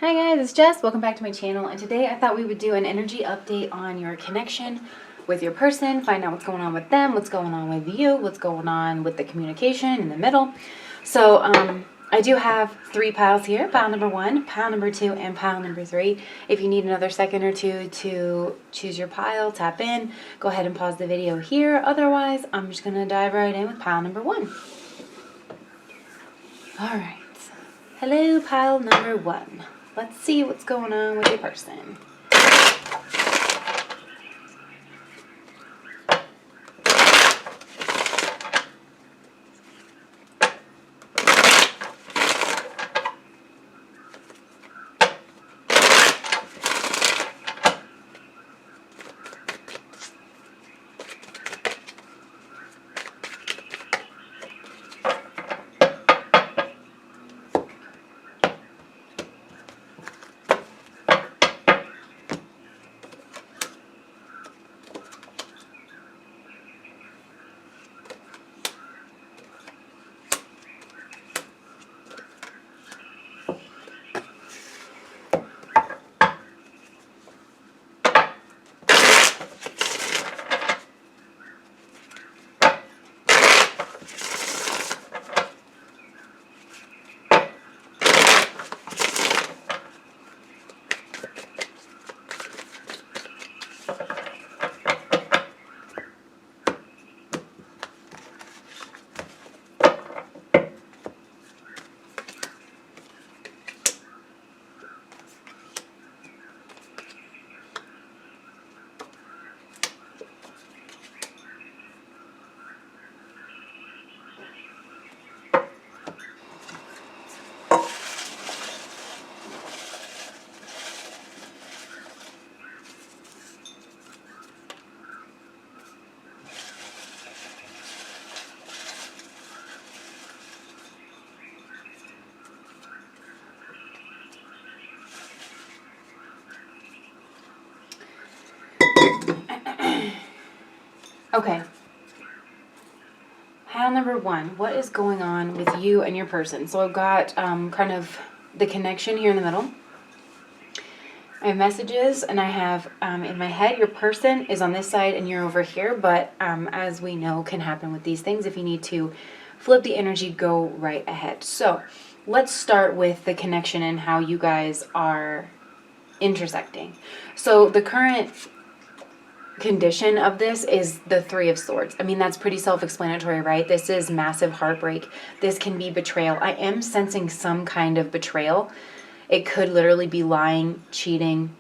Hi guys, it's Jess. Welcome back to my channel, and today I thought we would do an energy update on your connection with your person, find out what's going on with them, what's going on with you, what's going on with the communication in the middle. So I do have 3 piles here, pile number 1, pile number 2, and pile number 3. If you need another second or two to choose your pile, tap in, go ahead and pause the video here. Otherwise, I'm just going to dive right in with pile number 1. Alright, hello pile number 1. Let's see what's going on with your person. Okay. Pile number 1, what is going on with you and your person? So I've got kind of the connection here in the middle. I have messages, and I have in my head, your person is on this side and you're over here, but as we know can happen with these things, if you need to flip the energy, go right ahead. So let's start with the connection and how you guys are intersecting. So the current condition of this is the 3 of Swords. I mean, that's pretty self-explanatory, right? This is massive heartbreak. This can be betrayal. I am sensing some kind of betrayal. It could literally be lying, cheating,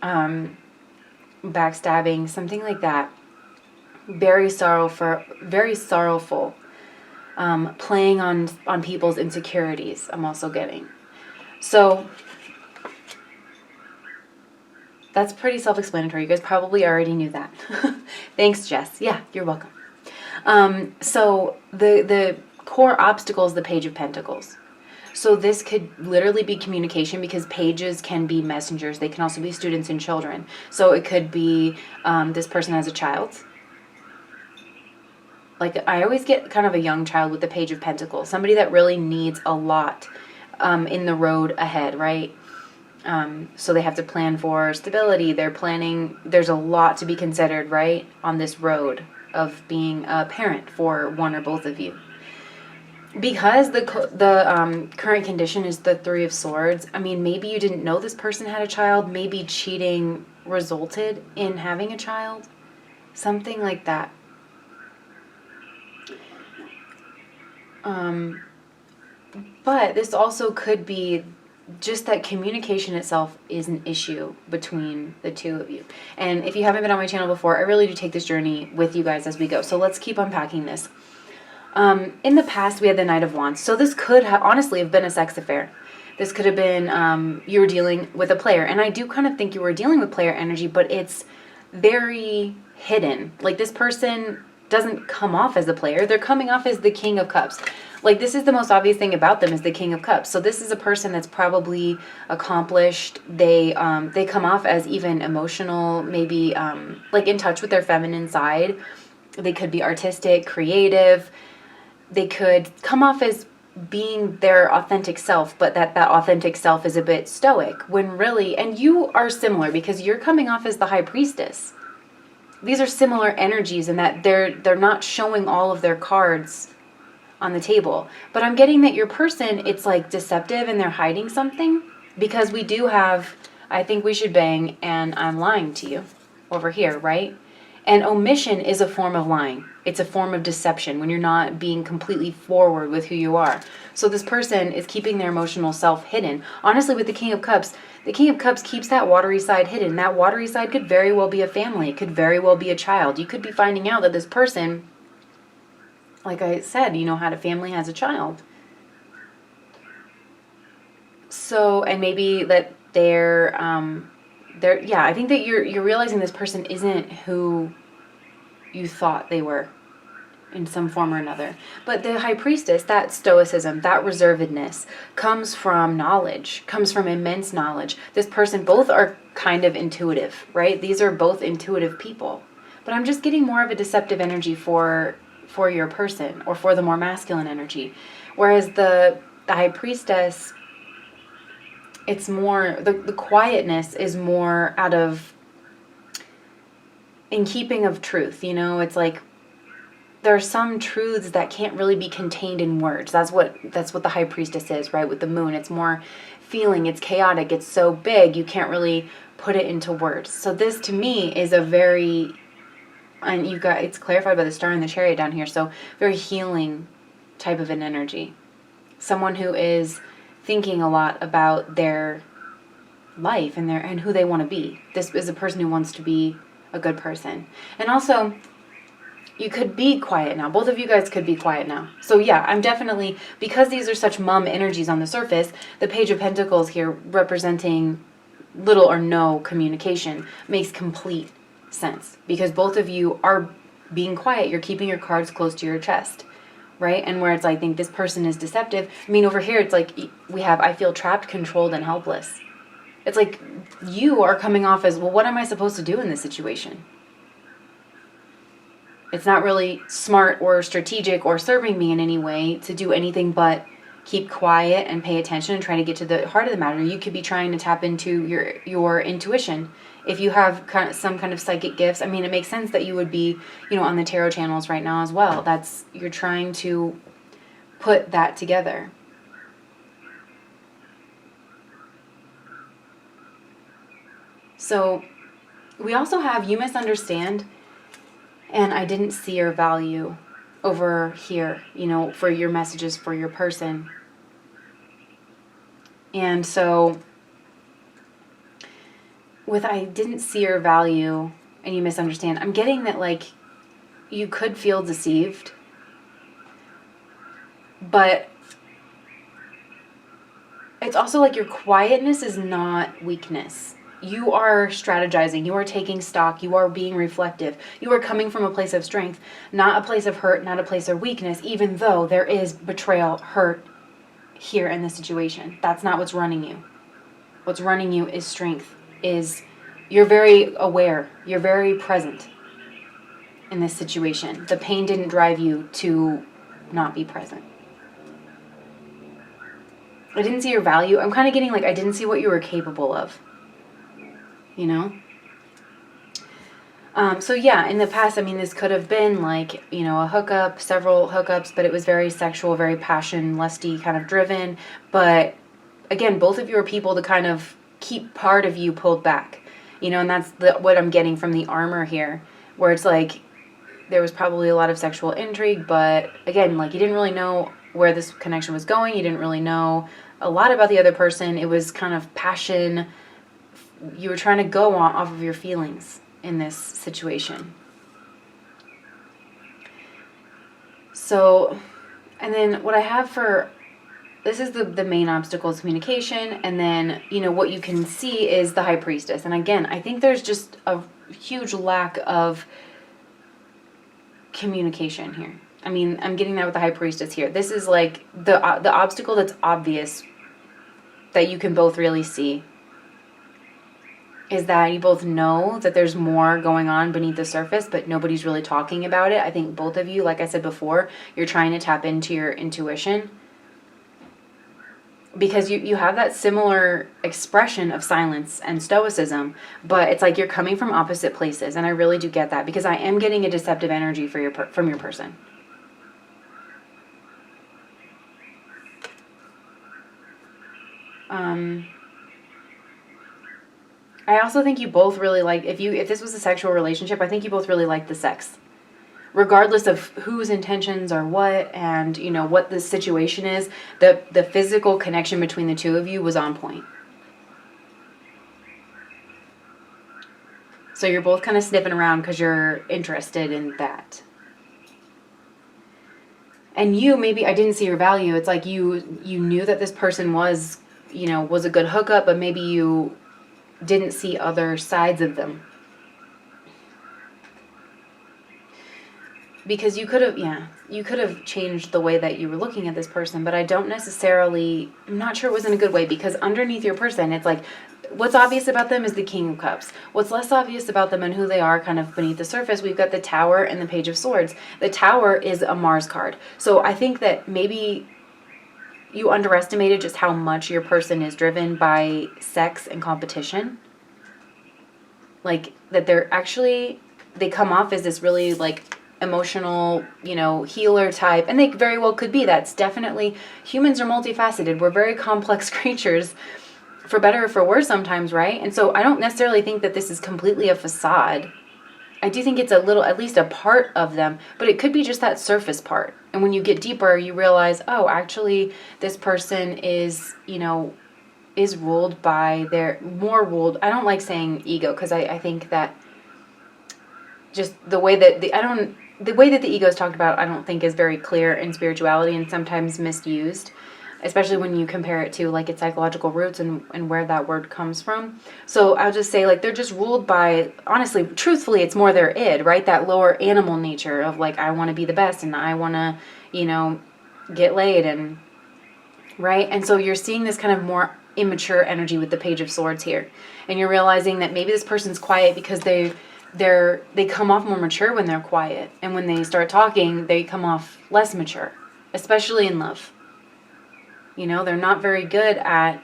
backstabbing, something like that. Very sorrowful, playing on people's insecurities, I'm also getting. So that's pretty self-explanatory. You guys probably already knew that. Thanks, Jess. Yeah, you're welcome. So the core obstacle is the Page of Pentacles. So this could literally be communication, because pages can be messengers. They can also be students and children. So it could be this person as a child. Like, I always get kind of a young child with the Page of Pentacles. Somebody that really needs a lot in the road ahead, right? So they have to plan for stability. They're planning, there's a lot to be considered, right, on this road of being a parent for one or both of you. Because the current condition is the 3 of Swords, I mean, maybe you didn't know this person had a child. Maybe cheating resulted in having a child. Something like that. But this also could be just that communication itself is an issue between the 2 of you. And if you haven't been on my channel before, I really do take this journey with you guys as we go. So let's keep unpacking this. In the past, we had the Knight of Wands. So this could honestly have been a sex affair. This could have been you were dealing with a player. And I do kind of think you were dealing with player energy, but it's very hidden. Like, this person doesn't come off as a player. They're coming off as the King of Cups. Like, this is the most obvious thing about them, is the King of Cups. So this is a person that's probably accomplished. They come off as even emotional, maybe like in touch with their feminine side. They could be artistic, creative. They could come off as being their authentic self, but that authentic self is a bit stoic, when really, and you are similar because you're coming off as the high priestess. These are similar energies in that they're not showing all of their cards on the table. But I'm getting that your person, it's like deceptive and they're hiding something, because we do have, I think we should bang and I'm lying to you over here, right? And omission is a form of lying. It's a form of deception when you're not being completely forward with who you are. So this person is keeping their emotional self hidden. Honestly, with the King of Cups keeps that watery side hidden. That watery side could very well be a family. It could very well be a child. You could be finding out that this person, like I said, had a family, has a child. So, and maybe that I think that you're realizing this person isn't who you thought they were in some form or another. But the high priestess, that stoicism, that reservedness comes from knowledge, comes from immense knowledge. This person, both are kind of intuitive, right? These are both intuitive people. But I'm just getting more of a deceptive energy for your person, or for the more masculine energy. Whereas the high priestess, it's more, the quietness is more out of, in keeping of truth, it's like there are some truths that can't really be contained in words. That's what the high priestess is, right? With the moon, it's more feeling, it's chaotic, it's so big, you can't really put it into words. So this to me is a very, and it's clarified by the star and the chariot down here, so very healing type of an energy. Someone who is thinking a lot about their life and who they want to be. This is a person who wants to be a good person. And also, you could be quiet now. Both of you guys could be quiet now. So yeah, I'm definitely, because these are such mum energies on the surface, the Page of Pentacles here representing little or no communication makes complete sense. Because both of you are being quiet. You're keeping your cards close to your chest. Right? And where it's like, I think this person is deceptive. I mean, over here, it's like I feel trapped, controlled, and helpless. It's like you are coming off as, well, what am I supposed to do in this situation? It's not really smart or strategic or serving me in any way to do anything but keep quiet and pay attention and try to get to the heart of the matter. You could be trying to tap into your intuition. If you have some kind of psychic gifts, I mean, it makes sense that you would be, on the tarot channels right now as well. You're trying to put that together. So we also have, you misunderstand, and I didn't see your value over here, for your messages for your person. And so with I didn't see your value and you misunderstand, I'm getting that like you could feel deceived, but it's also like your quietness is not weakness. You are strategizing, you are taking stock, you are being reflective, you are coming from a place of strength, not a place of hurt, not a place of weakness, even though there is betrayal, hurt here in this situation. That's not what's running you. What's running you is strength, is you're very aware, you're very present in this situation. The pain didn't drive you to not be present. I didn't see your value. I'm kind of getting like I didn't see what you were capable of. So yeah, in the past, I mean, this could have been like, a hookup, several hookups, but it was very sexual, very passion, lusty, kind of driven. But again, both of you are people to kind of keep part of you pulled back, and that's what I'm getting from the armor here, where it's like there was probably a lot of sexual intrigue, but again, like you didn't really know where this connection was going. You didn't really know a lot about the other person. It was kind of passion. You were trying to go off of your feelings in this situation. So, and then what I have for, this is the main obstacle is communication, and then, what you can see is the high priestess. And again, I think there's just a huge lack of communication here. I mean, I'm getting that with the high priestess here. This is like the obstacle that's obvious that you can both really see is that you both know that there's more going on beneath the surface, but nobody's really talking about it. I think both of you, like I said before, you're trying to tap into your intuition. because you have that similar expression of silence and stoicism, but it's like you're coming from opposite places, and I really do get that, because I am getting a deceptive energy from your person. I also think you both really like, if this was a sexual relationship, I think you both really like the sex. Regardless of whose intentions are what, and what the situation is, the physical connection between the two of you was on point. So you're both kind of sniffing around because you're interested in that. And maybe I didn't see your value. It's like you knew that this person was a good hookup, but maybe you didn't see other sides of them. Because you could have changed the way that you were looking at this person, but I'm not sure it was in a good way, because underneath your person, it's like, what's obvious about them is the King of Cups. What's less obvious about them and who they are kind of beneath the surface, we've got the Tower and the Page of Swords. The Tower is a Mars card. So I think that maybe you underestimated just how much your person is driven by sex and competition. Like, that they come off as this really, like, emotional, healer type, and they very well could be. That's definitely, humans are multifaceted. We're very complex creatures, for better or for worse sometimes, right? And so I don't necessarily think that this is completely a facade. I do think it's at least a part of them, but it could be just that surface part. And when you get deeper, you realize, oh, actually, this person is, is ruled by I don't like saying ego, because I think that just the way that the ego is talked about, I don't think is very clear in spirituality, and sometimes misused, especially when you compare it to, like, its psychological roots and where that word comes from. So I'll just say, like, they're just ruled by, honestly, truthfully, it's more their id, right? That lower animal nature of, like, I want to be the best, and I want to, get laid, and right? And so you're seeing this kind of more immature energy with the Page of Swords here, and you're realizing that maybe this person's quiet because they come off more mature when they're quiet, and when they start talking, they come off less mature, especially in love. They're not very good at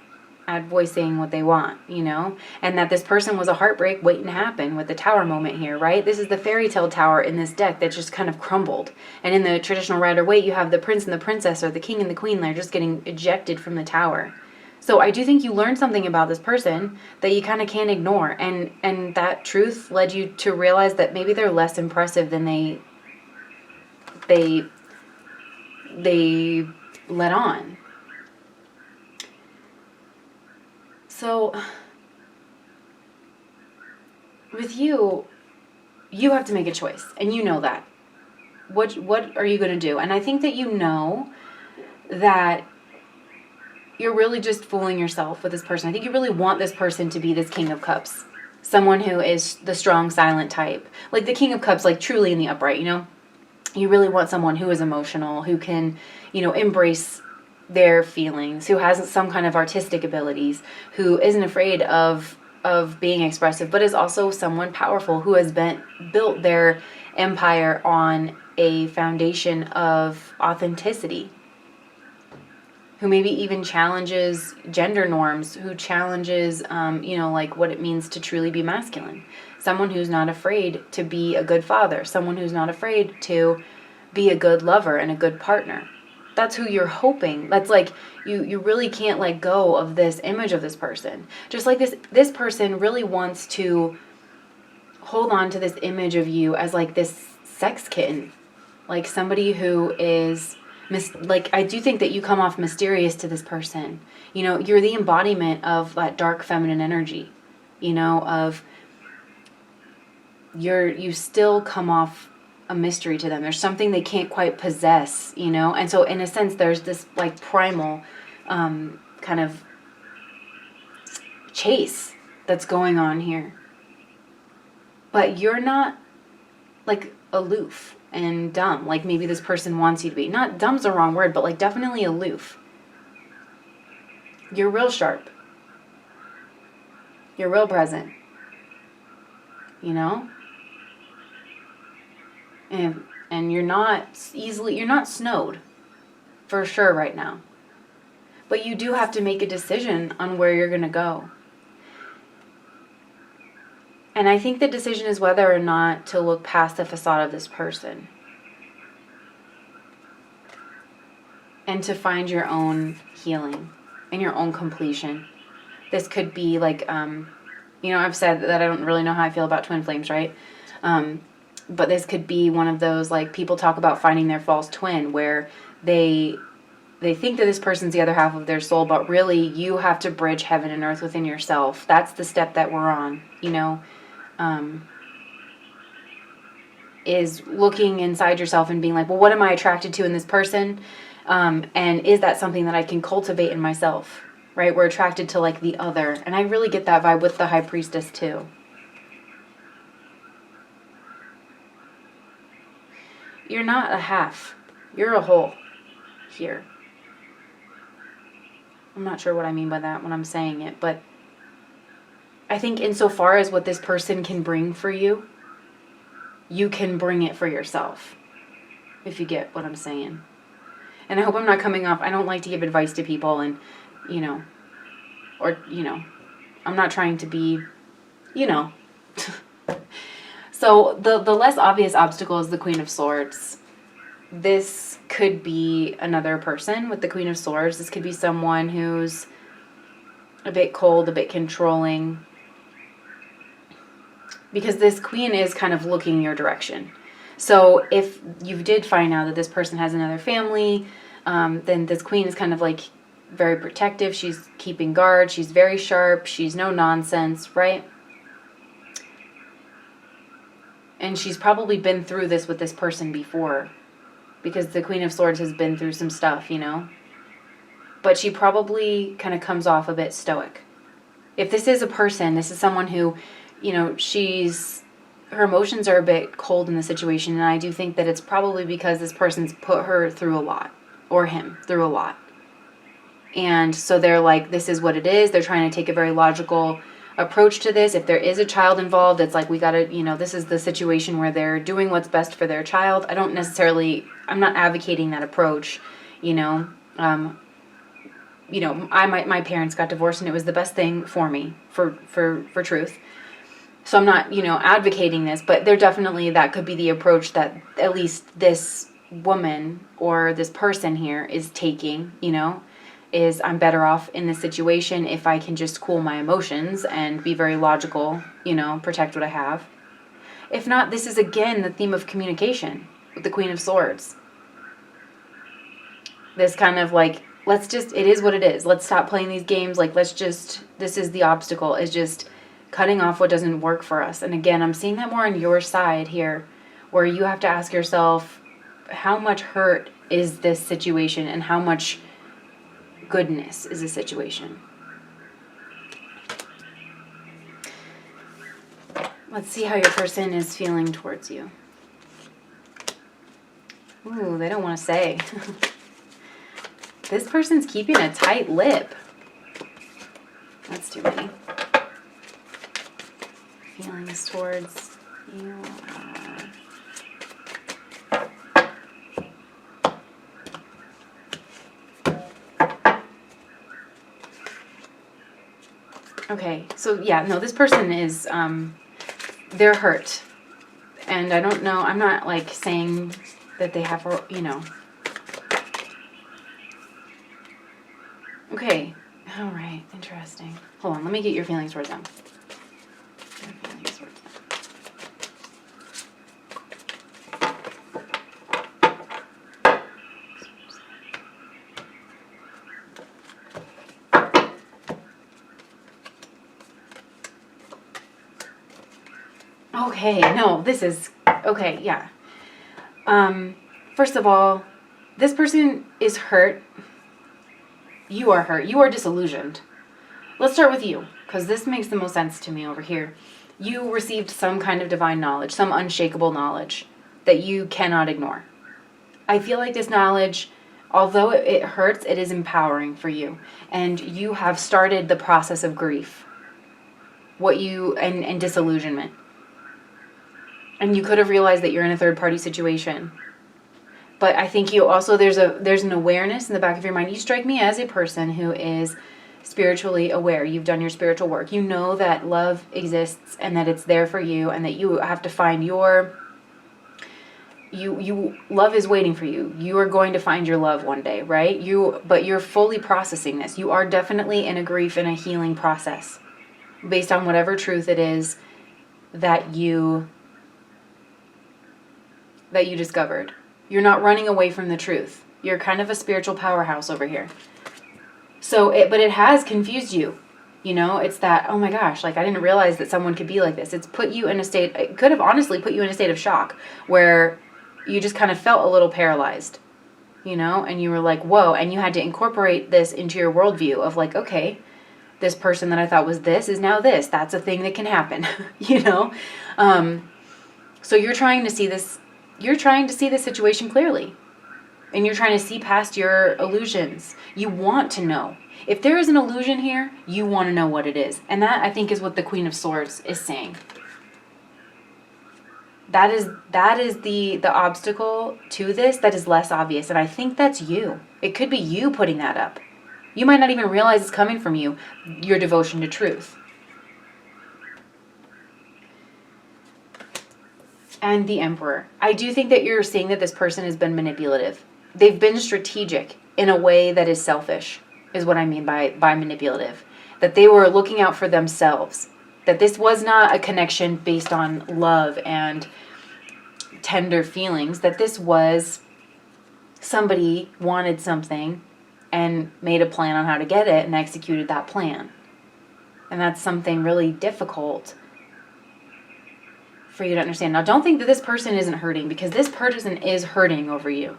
voicing what they want, and that this person was a heartbreak waiting to happen with the Tower moment here, right? This is the fairy tale tower in this deck that just kind of crumbled. And in the traditional Rider-Waite, you have the prince and the princess, or the king and the queen. They're just getting ejected from the tower. So I do think you learned something about this person that you kind of can't ignore. And that truth led you to realize that maybe they're less impressive than they let on. So with you have to make a choice, and you know that. What are you going to do? And I think that that you're really just fooling yourself with this person. I think you really want this person to be this King of Cups. Someone who is the strong, silent type. Like the King of Cups, like truly in the upright, You really want someone who is emotional, who can, embrace their feelings, who has some kind of artistic abilities, who isn't afraid of being expressive, but is also someone powerful, who has built their empire on a foundation of authenticity, who maybe even challenges gender norms, who challenges, like what it means to truly be masculine. Someone who's not afraid to be a good father. Someone who's not afraid to be a good lover and a good partner. That's who you're hoping. That's like, you really can't let go of this image of this person. Just like this person really wants to hold on to this image of you as like this sex kitten. Like somebody who is... I do think that you come off mysterious to this person. You're the embodiment of that dark feminine energy, you still come off a mystery to them. There's something they can't quite possess, and so in a sense there's this like primal kind of chase that's going on here. But you're not like aloof and dumb, like maybe this person wants you to be. Not dumb's the wrong word, but like definitely aloof. You're real sharp. You're real present. And you're not snowed for sure right now. But you do have to make a decision on where you're going to go. And I think the decision is whether or not to look past the facade of this person. And to find your own healing and your own completion. This could be like, I've said that I don't really know how I feel about twin flames, right? But this could be one of those, like, people talk about finding their false twin, where they think that this person's the other half of their soul, but really you have to bridge heaven and earth within yourself. That's the step that we're on, is looking inside yourself and being like, well, what am I attracted to in this person? And is that something that I can cultivate in myself, right? We're attracted to, like, the other. And I really get that vibe with the High Priestess too. You're not a half. You're a whole here. I'm not sure what I mean by that when I'm saying it, but I think insofar as what this person can bring for you, you can bring it for yourself, if you get what I'm saying. And I hope I'm not coming off, I don't like to give advice to people and, I'm not trying to be, So the less obvious obstacle is the Queen of Swords. This could be another person with the Queen of Swords. This could be someone who's a bit cold, a bit controlling. Because this Queen is kind of looking your direction. So if you did find out that this person has another family, then this Queen is kind of like very protective. She's keeping guard. She's very sharp. She's no nonsense, right? And she's probably been through this with this person before, because the Queen of Swords has been through some stuff, But she probably kind of comes off a bit stoic. If this is a person, this is someone who, her emotions are a bit cold in the situation, and I do think that it's probably because this person's put her through a lot, or him through a lot. And so they're like, this is what it is. They're trying to take a very logical approach to this. If there is a child involved, it's like, we gotta, this is the situation where they're doing what's best for their child. I'm not advocating that approach, my parents got divorced and it was the best thing for me, for truth. So I'm not, advocating this, but that could be the approach that at least this woman or this person here is taking, is I'm better off in this situation if I can just cool my emotions and be very logical, protect what I have. If not, this is again the theme of communication with the Queen of Swords. This kind of like, it is what it is. Let's stop playing these games. Like, this is the obstacle, is just cutting off what doesn't work for us. And again, I'm seeing that more on your side here, where you have to ask yourself, how much hurt is this situation and how much goodness is a situation. Let's see how your person is feeling towards you. Ooh, they don't want to say. This person's keeping a tight lip. That's too many. Feelings towards you. Okay, so yeah, no, this person is, they're hurt. And I don't know, I'm not like saying that they have, Okay, all right, interesting. Hold on, let me get your feelings towards them. Okay, no, this is, okay, yeah. First of all, this person is hurt. You are hurt. You are disillusioned. Let's start with you, because this makes the most sense to me over here. You received some kind of divine knowledge, some unshakable knowledge that you cannot ignore. I feel like this knowledge, although it hurts, it is empowering for you. And you have started the process of grief. And disillusionment. And you could have realized that you're in a third-party situation. But I think you also, there's an awareness in the back of your mind. You strike me as a person who is spiritually aware. You've done your spiritual work. You know that love exists and that it's there for you, and that you have to find your, love is waiting for you. You are going to find your love one day, right? But you're fully processing this. You are definitely in a grief and a healing process based on whatever truth it is that you discovered. You're not running away from the truth. You're kind of a spiritual powerhouse over here. But it has confused you. It's that, oh my gosh, like I didn't realize that someone could be like this. It's put you in a state, it could have honestly put you in a state of shock where you just kind of felt a little paralyzed, and you were like, whoa, and you had to incorporate this into your worldview of like, okay, this person that I thought was this is now this. That's a thing that can happen, So you're trying to see this situation clearly. And you're trying to see past your illusions. You want to know. If there is an illusion here, you want to know what it is. And that, I think, is what the Queen of Swords is saying. That is the obstacle to this that is less obvious. And I think that's you. It could be you putting that up. You might not even realize it's coming from you, your devotion to truth. And the Emperor. I do think that you're seeing that this person has been manipulative. They've been strategic in a way that is selfish, is what I mean by manipulative. That they were looking out for themselves. That this was not a connection based on love and tender feelings. That this was somebody wanted something and made a plan on how to get it and executed that plan. And that's something really difficult for you to understand. Now, don't think that this person isn't hurting, because this person is hurting over you.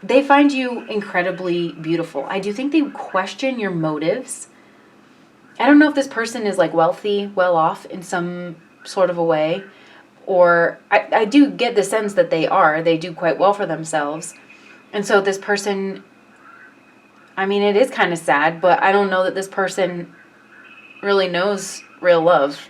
They find you incredibly beautiful. I do think they question your motives. I don't know if this person is like wealthy, well off in some sort of a way, or I do get the sense that they do quite well for themselves. And so this person, I mean, it is kind of sad, but I don't know that this person really knows real love,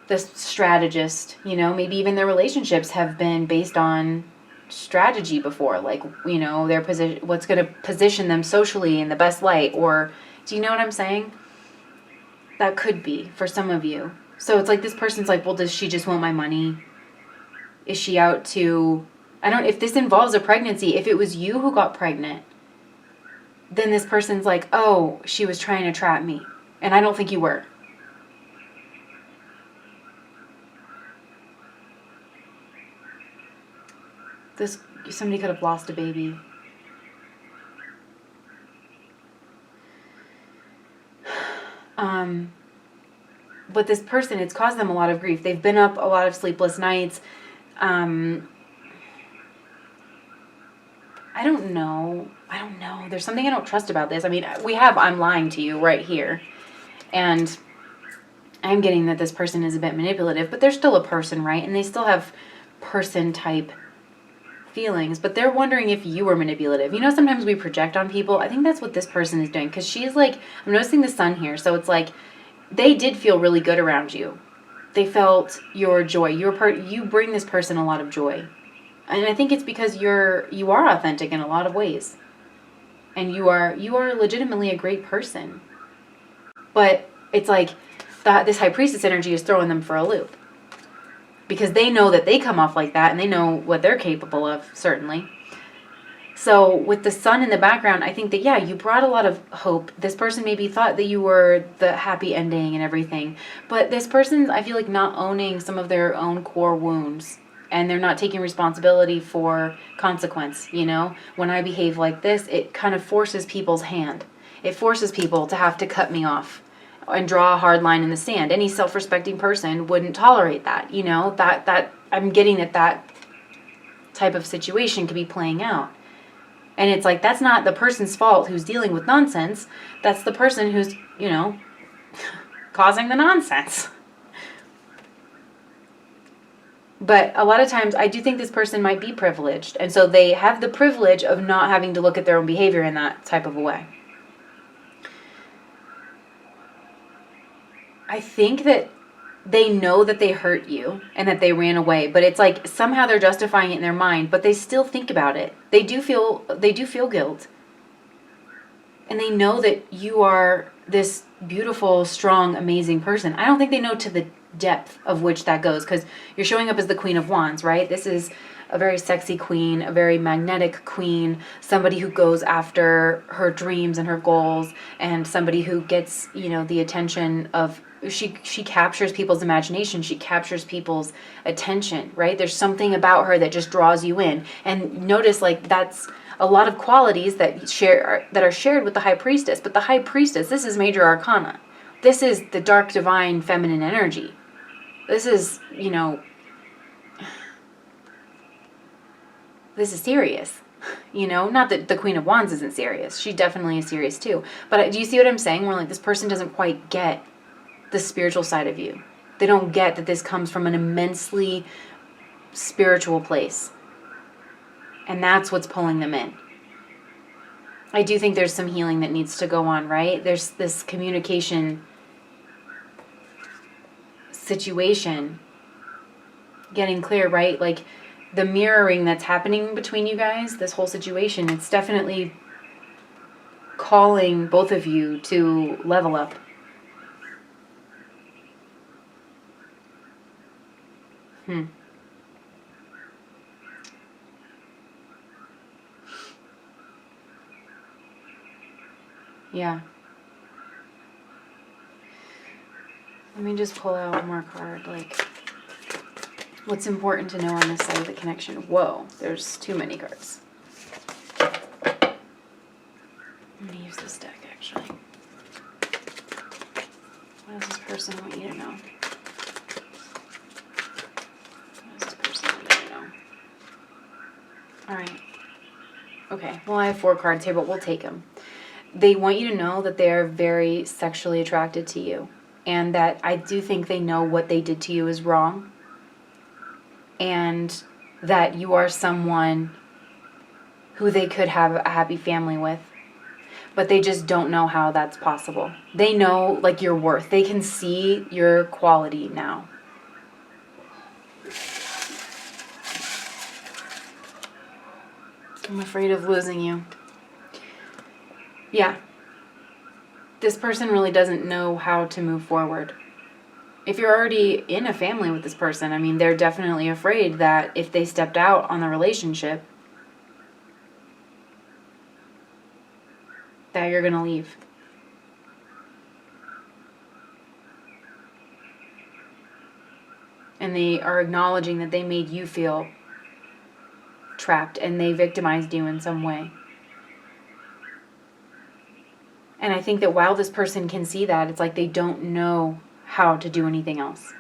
This strategist, maybe even their relationships have been based on strategy before, like, their position, what's going to position them socially in the best light, or do you know what I'm saying? That could be for some of you. So it's like this person's like, well, does she just want my money? Is she out to, if this involves a pregnancy, if it was you who got pregnant, then this person's like, oh, she was trying to trap me. And I don't think you were. Somebody could have lost a baby. But this person, it's caused them a lot of grief. They've been up a lot of sleepless nights. I don't know. There's something I don't trust about this. I mean, I'm lying to you right here. And I'm getting that this person is a bit manipulative, but they're still a person, right? And they still have person type feelings, but they're wondering if you were manipulative. Sometimes we project on people. I think that's what this person is doing, because she's like, I'm noticing the sun here, so it's like they did feel really good around you. They felt your joy. You bring this person a lot of joy, and I think it's because you are authentic in a lot of ways, and you are legitimately a great person. But it's like this high priestess energy is throwing them for a loop. Because they know that they come off like that, and they know what they're capable of, certainly. So with the sun in the background, I think that, yeah, you brought a lot of hope. This person maybe thought that you were the happy ending and everything. But this person's, I feel like, not owning some of their own core wounds. And they're not taking responsibility for consequence, When I behave like this, it kind of forces people's hand. It forces people to have to cut me off and draw a hard line in the sand. Any self-respecting person wouldn't tolerate that, that I'm getting that type of situation could be playing out. And it's like, that's not the person's fault who's dealing with nonsense. That's the person who's, causing the nonsense. But a lot of times I do think this person might be privileged. And so they have the privilege of not having to look at their own behavior in that type of a way. I think that they know that they hurt you and that they ran away, but it's like somehow they're justifying it in their mind, but they still think about it. They do feel guilt. And they know that you are this beautiful, strong, amazing person. I don't think they know to the depth of which that goes, because you're showing up as the Queen of Wands, right? This is a very sexy queen, a very magnetic queen, somebody who goes after her dreams and her goals, and somebody who gets, the attention of, she captures people's imagination, she captures people's attention, right? There's something about her that just draws you in. And notice, like, that's a lot of qualities that are shared with the High Priestess. But the High Priestess, this is major arcana. This is the dark, divine, feminine energy. This is, this is serious. Not that the Queen of Wands isn't serious. She definitely is serious too. But do you see what I'm saying? Where, like, this person doesn't quite get the spiritual side of you. They don't get that this comes from an immensely spiritual place. And that's what's pulling them in. I do think there's some healing that needs to go on, right? There's this communication situation getting clear, right? Like, the mirroring that's happening between you guys, this whole situation, it's definitely calling both of you to level up. Yeah. Let me just pull out one more card. Like, what's important to know on this side of the connection? Whoa, there's too many cards. I'm going to use this deck, actually. What does this person want you to know? What does this person want you to know? Alright. Okay, well, I have 4 cards here, but we'll take them. They want you to know that they're very sexually attracted to you. And that I do think they know what they did to you is wrong. And that you are someone who they could have a happy family with. But they just don't know how that's possible. They know, like, your worth. They can see your quality now. I'm afraid of losing you. Yeah. This person really doesn't know how to move forward. If you're already in a family with this person, I mean, they're definitely afraid that if they stepped out on the relationship, that you're going to leave. And they are acknowledging that they made you feel trapped and they victimized you in some way. And I think that while this person can see that, it's like they don't know how to do anything else.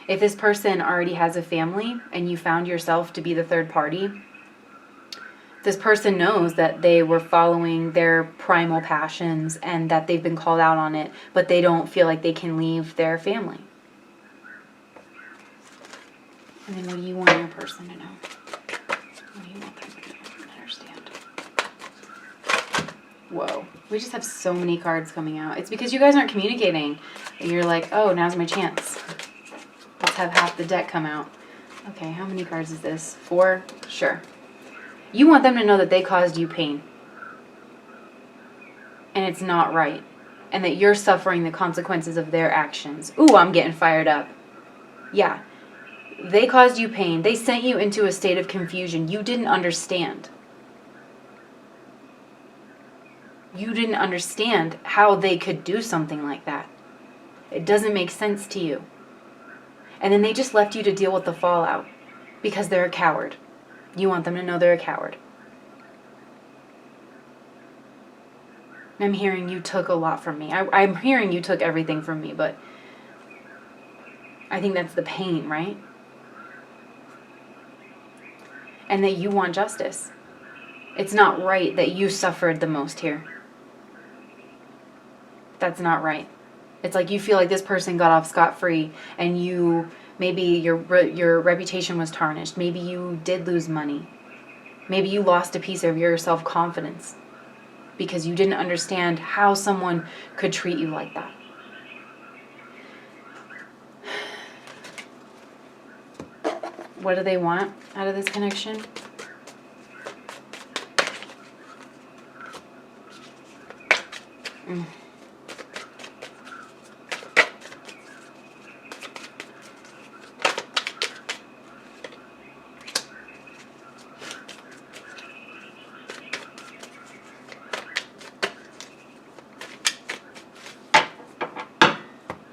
If this person already has a family and you found yourself to be the third party, this person knows that they were following their primal passions and that they've been called out on it, but they don't feel like they can leave their family. And then what do you want your person to know? What do you want them to know and understand? Whoa. We just have so many cards coming out. It's because you guys aren't communicating. And you're like, oh, now's my chance. Let's have half the deck come out. Okay, how many cards is this? 4? Sure. You want them to know that they caused you pain. And it's not right. And that you're suffering the consequences of their actions. Ooh, I'm getting fired up. Yeah. They caused you pain. They sent you into a state of confusion. You didn't understand. You didn't understand how they could do something like that. It doesn't make sense to you. And then they just left you to deal with the fallout because they're a coward. You want them to know they're a coward. I'm hearing you took a lot from me. I'm hearing you took everything from me, but I think that's the pain, right? And that you want justice. It's not right that you suffered the most here. That's not right. It's like you feel like this person got off scot-free and you, maybe your reputation was tarnished. Maybe you did lose money. Maybe you lost a piece of your self-confidence. because you didn't understand how someone could treat you like that. What do they want out of this connection?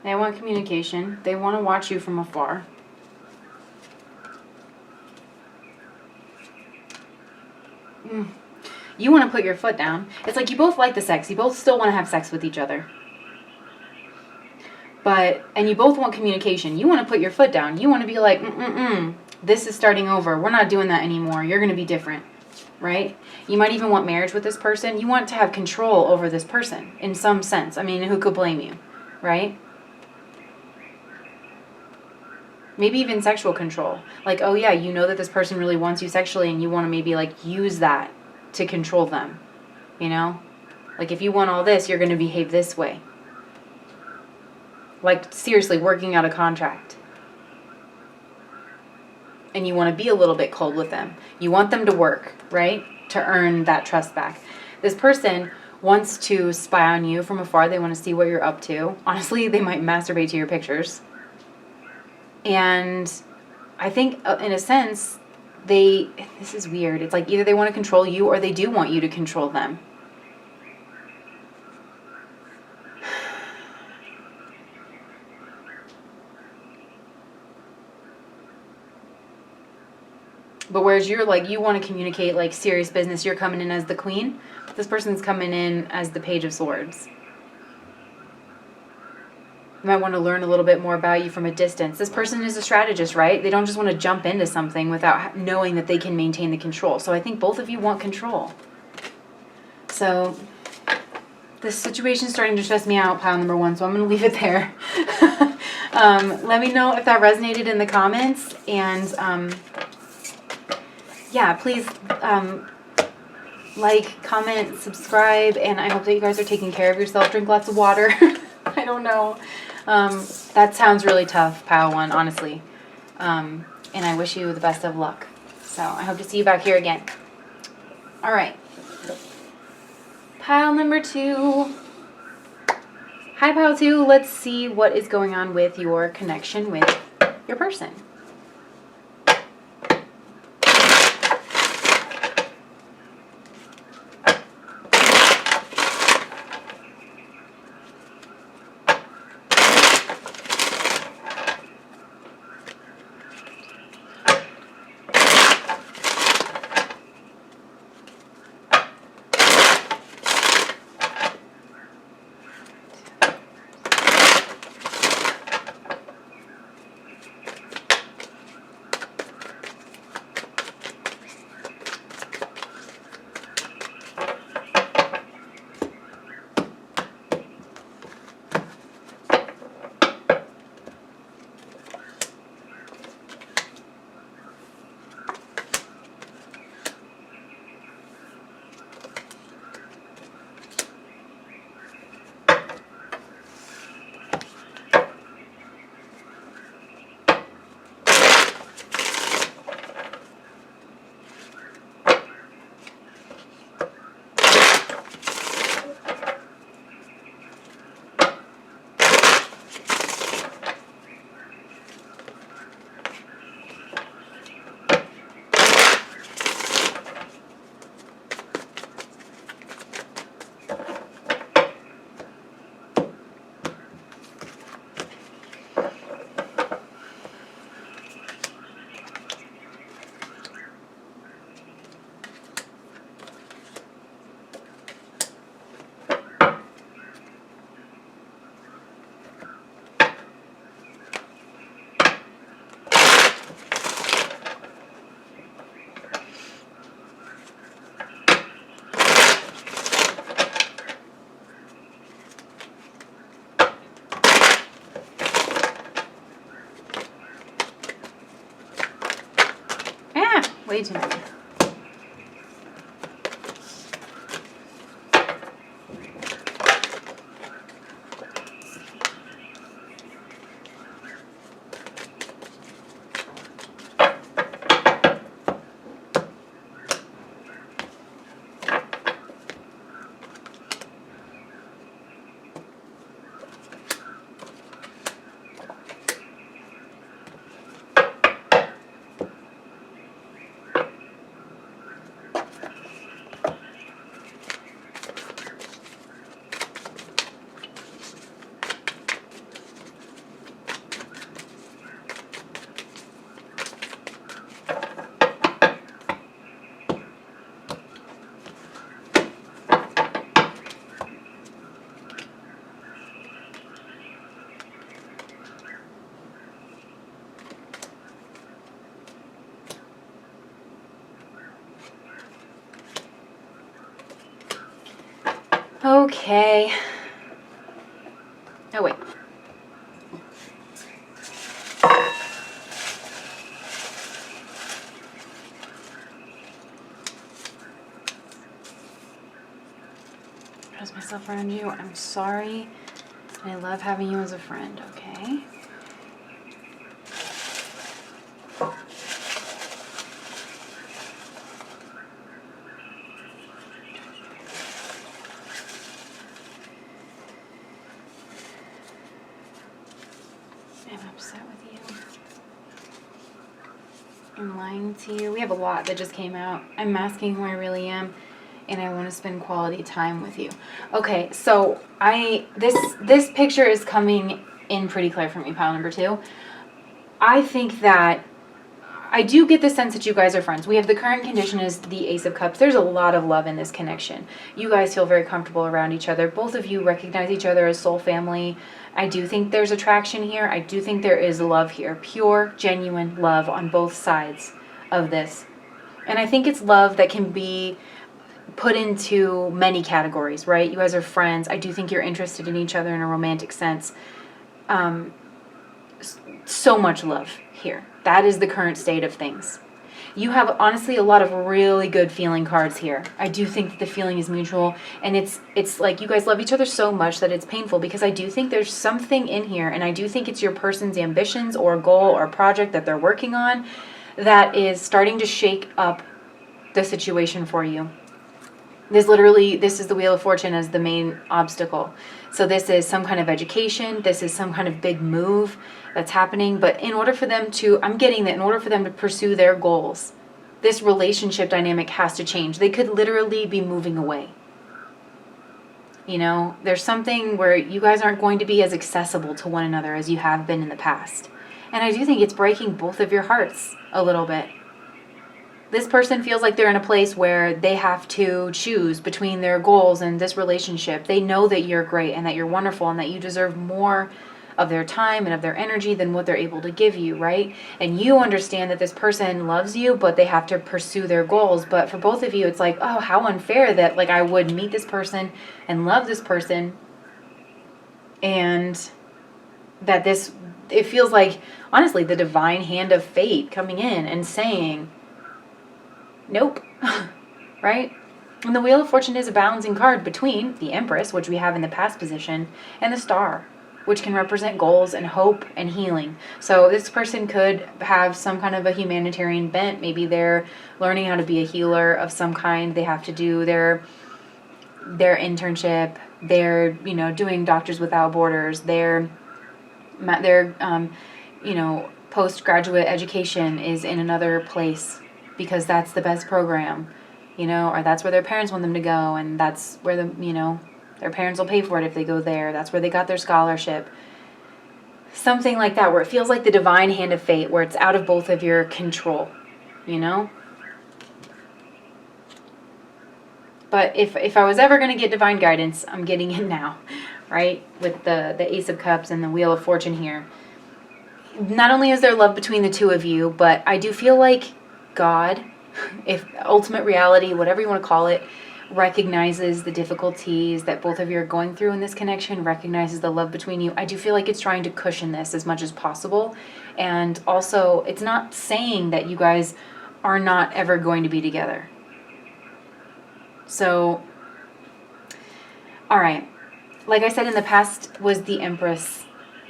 They want communication. They want to watch you from afar. You want to put your foot down. It's like you both like the sex. You both still want to have sex with each other. And you both want communication. You want to put your foot down. You want to be like, this is starting over. We're not doing that anymore. You're going to be different, right? You might even want marriage with this person. You want to have control over this person in some sense. I mean, who could blame you, right? Maybe even sexual control. Like, oh yeah, you know that this person really wants you sexually and you want to maybe like use that to control them, you know? Like if you want all this, you're going to behave this way. Like seriously, working out a contract. And you want to be a little bit cold with them. You want them to work, right? To earn that trust back. This person wants to spy on you from afar. They want to see what you're up to. Honestly, they might masturbate to your pictures. And I think in a sense, this is weird. It's like either they want to control you or they do want you to control them. But whereas you're like, you want to communicate like serious business, you're coming in as the queen. This person's coming in as the page of swords. You might want to learn a little bit more about you from a distance. This person is a strategist, right? They don't just want to jump into something without knowing that they can maintain the control. So I think both of you want control. So this situation is starting to stress me out, pile number 1, so I'm going to leave it there. Let me know if that resonated in the comments. And yeah, please like, comment, subscribe, and I hope that you guys are taking care of yourself. Drink lots of water. I don't know. That sounds really tough, pile 1, honestly. And I wish you the best of luck. So I hope to see you back here again. All right. Pile number 2. Hi, pile 2. Let's see what is going on with your connection with your person. Way too many. Okay. Oh, wait. Trust myself around you. I'm sorry. I love having you as a friend, okay? I'm upset with you. I'm lying to you. We have a lot that just came out. I'm masking who I really am, and I want to spend quality time with you. Okay, so this picture is coming in pretty clear for me, pile number 2. I think that I do get the sense that you guys are friends. We have the current condition is the Ace of Cups. There's a lot of love in this connection. You guys feel very comfortable around each other. Both of you recognize each other as soul family. I do think there's attraction here. I do think there is love here. Pure, genuine love on both sides of this. And I think it's love that can be put into many categories, right? You guys are friends. I do think you're interested in each other in a romantic sense. So much love here. That is the current state of things. You have, honestly, a lot of really good feeling cards here. I do think that the feeling is mutual, and it's like you guys love each other so much that it's painful, because I do think there's something in here, and I do think it's your person's ambitions or goal or project that they're working on that is starting to shake up the situation for you. This is the Wheel of Fortune as the main obstacle. So this is some kind of education. This is some kind of big move that's happening. But in order for them to, I'm getting that in order for them to pursue their goals, this relationship dynamic has to change. They could literally be moving away. You know, there's something where you guys aren't going to be as accessible to one another as you have been in the past. And I do think it's breaking both of your hearts a little bit. This person feels like they're in a place where they have to choose between their goals and this relationship. They know that you're great and that you're wonderful and that you deserve more of their time and of their energy than what they're able to give you, right? And you understand that this person loves you, but they have to pursue their goals. But for both of you, it's like, oh, how unfair that like I would meet this person and love this person, and that it feels like, honestly, the divine hand of fate coming in and saying, nope, right? And the Wheel of Fortune is a balancing card between the Empress, which we have in the past position, and the Star, which can represent goals and hope and healing. So this person could have some kind of a humanitarian bent. Maybe they're learning how to be a healer of some kind. They have to do their internship. They're, doing Doctors Without Borders. Their postgraduate education is in another place, because that's the best program, or that's where their parents want them to go, and that's where their parents will pay for it if they go there. That's where they got their scholarship. Something like that, where it feels like the divine hand of fate, where it's out of both of your control, But if I was ever going to get divine guidance, I'm getting it now, right? With the Ace of Cups and the Wheel of Fortune here. Not only is there love between the two of you, but I do feel like God, if ultimate reality, whatever you want to call it, recognizes the difficulties that both of you are going through in this connection, recognizes the love between you. I do feel like it's trying to cushion this as much as possible. And also, it's not saying that you guys are not ever going to be together. So, all right. Like I said, in the past was the Empress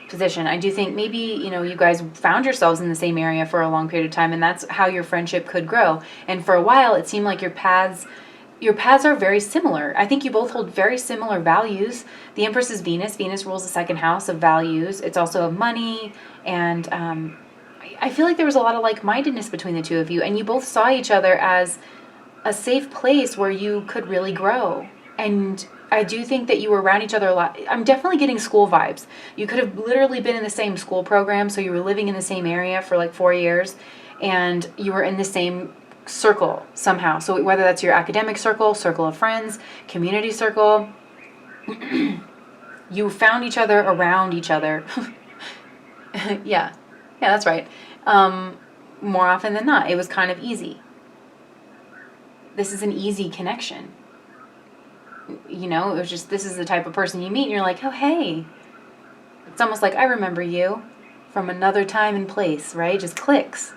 position. I do think maybe, you guys found yourselves in the same area for a long period of time, and that's how your friendship could grow. And for a while, it seemed like your paths are very similar. I think you both hold very similar values. The Empress is Venus. Venus rules the second house of values. It's also of money, and I feel like there was a lot of like-mindedness between the two of you, and you both saw each other as a safe place where you could really grow. And I do think that you were around each other a lot. I'm definitely getting school vibes. You could have literally been in the same school program, so you were living in the same area for 4 years, and you were in the same circle somehow. So whether that's your academic circle, circle of friends, community circle, you found each other around each other. Yeah, that's right. More often than not, it was kind of easy. This is an easy connection. you know, it was just, this is the type of person you meet and you're like, oh, hey. It's almost like, I remember you from another time and place, right? Just clicks.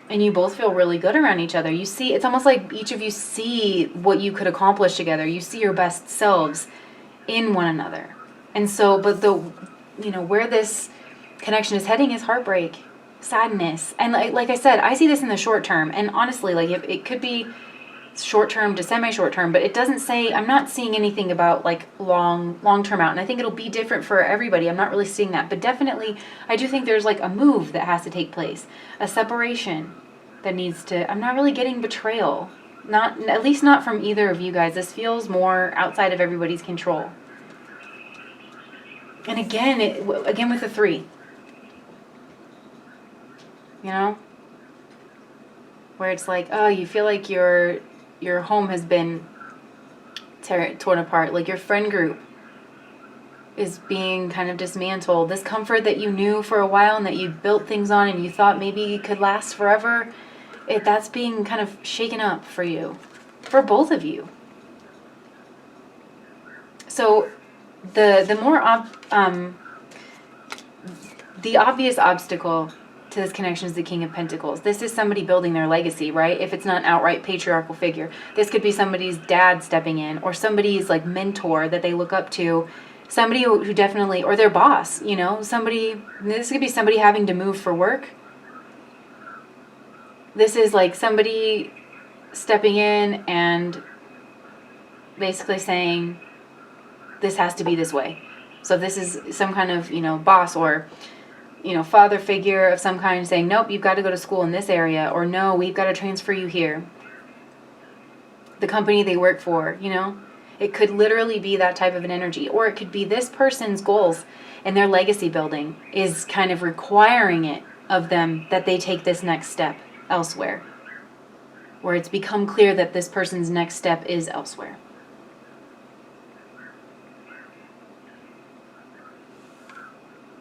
And you both feel really good around each other. You see, it's almost like each of you see what you could accomplish together. You see your best selves in one another. And so, but where this connection is heading is heartbreak, sadness. And like I said, I see this in the short term. And honestly, like it could be short term to semi short term, but it doesn't say, I'm not seeing anything about like long term out. And I think it'll be different for everybody. I'm not really seeing that, but definitely I do think there's like a move that has to take place, a separation that needs to, I'm not really getting betrayal. Not, at least not from either of you guys. This feels more outside of everybody's control. And again with the 3, you know, where it's like, oh, you feel like your home has been torn apart, like your friend group is being kind of dismantled. This comfort that you knew for a while and that you built things on and you thought maybe could last forever, that's being kind of shaken up for you, for both of you. So the more the obvious obstacle to this connection is the King of Pentacles. This is somebody building their legacy, right? If it's not an outright patriarchal figure, this could be somebody's dad stepping in, or somebody's like mentor that they look up to, somebody who definitely, or their boss, you know, this could be somebody having to move for work. This is like somebody stepping in and basically saying, this has to be this way. So if this is some kind of, boss or, father figure of some kind saying, nope, you've got to go to school in this area, or no, we've got to transfer you here. The company they work for, it could literally be that type of an energy. Or it could be this person's goals and their legacy building is kind of requiring it of them that they take this next step elsewhere, where it's become clear that this person's next step is elsewhere.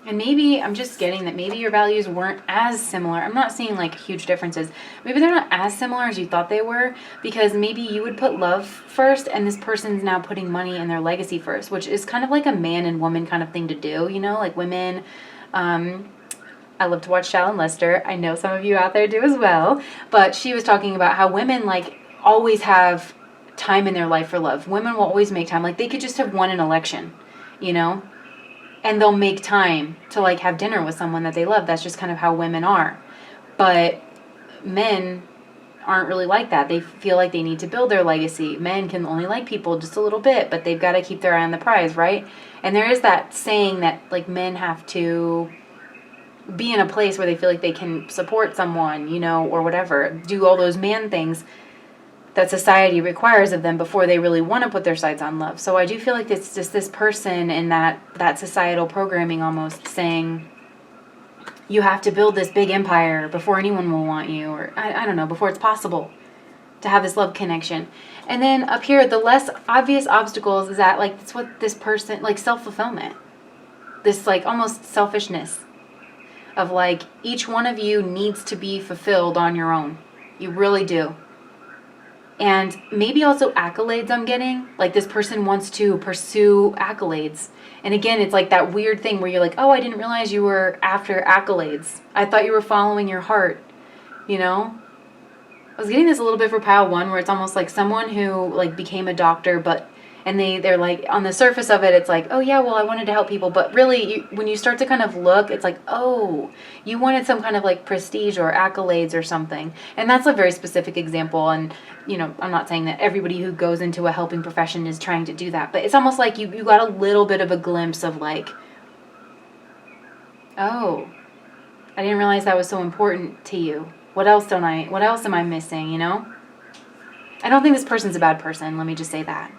And maybe I'm just getting that maybe your values weren't as similar. I'm not seeing like huge differences. Maybe they're not as similar as you thought they were, because maybe you would put love first and this person's now putting money and their legacy first, which is kind of like a man and woman kind of thing to do, like women. I love to watch Shallon Lester. I know some of you out there do as well. But she was talking about how women like always have time in their life for love. Women will always make time. Like they could just have won an election, and they'll make time to like have dinner with someone that they love. That's just kind of how women are. But men aren't really like that. They feel like they need to build their legacy. Men can only like people just a little bit, but they've got to keep their eye on the prize, right? And there is that saying that like men have to be in a place where they feel like they can support someone, or whatever, do all those man things that society requires of them before they really want to put their sights on love. So I do feel like it's just this person in that societal programming almost saying, you have to build this big empire before anyone will want you, or I don't know, before it's possible to have this love connection. And then up here, the less obvious obstacles is that like, it's what this person, like self-fulfillment, this like almost selfishness of like, each one of you needs to be fulfilled on your own. You really do. And maybe also accolades I'm getting. Like this person wants to pursue accolades. And again, it's like that weird thing where you're like, oh, I didn't realize you were after accolades. I thought you were following your heart, I was getting this a little bit for pile 1, where it's almost like someone who like became a doctor, and they're like, on the surface of it, it's like, oh yeah, well, I wanted to help people. But really, when you start to kind of look, it's like, oh, you wanted some kind of like prestige or accolades or something. And that's a very specific example. And, I'm not saying that everybody who goes into a helping profession is trying to do that. But it's almost like you got a little bit of a glimpse of like, oh, I didn't realize that was so important to you. What else am I missing, I don't think this person's a bad person. Let me just say that.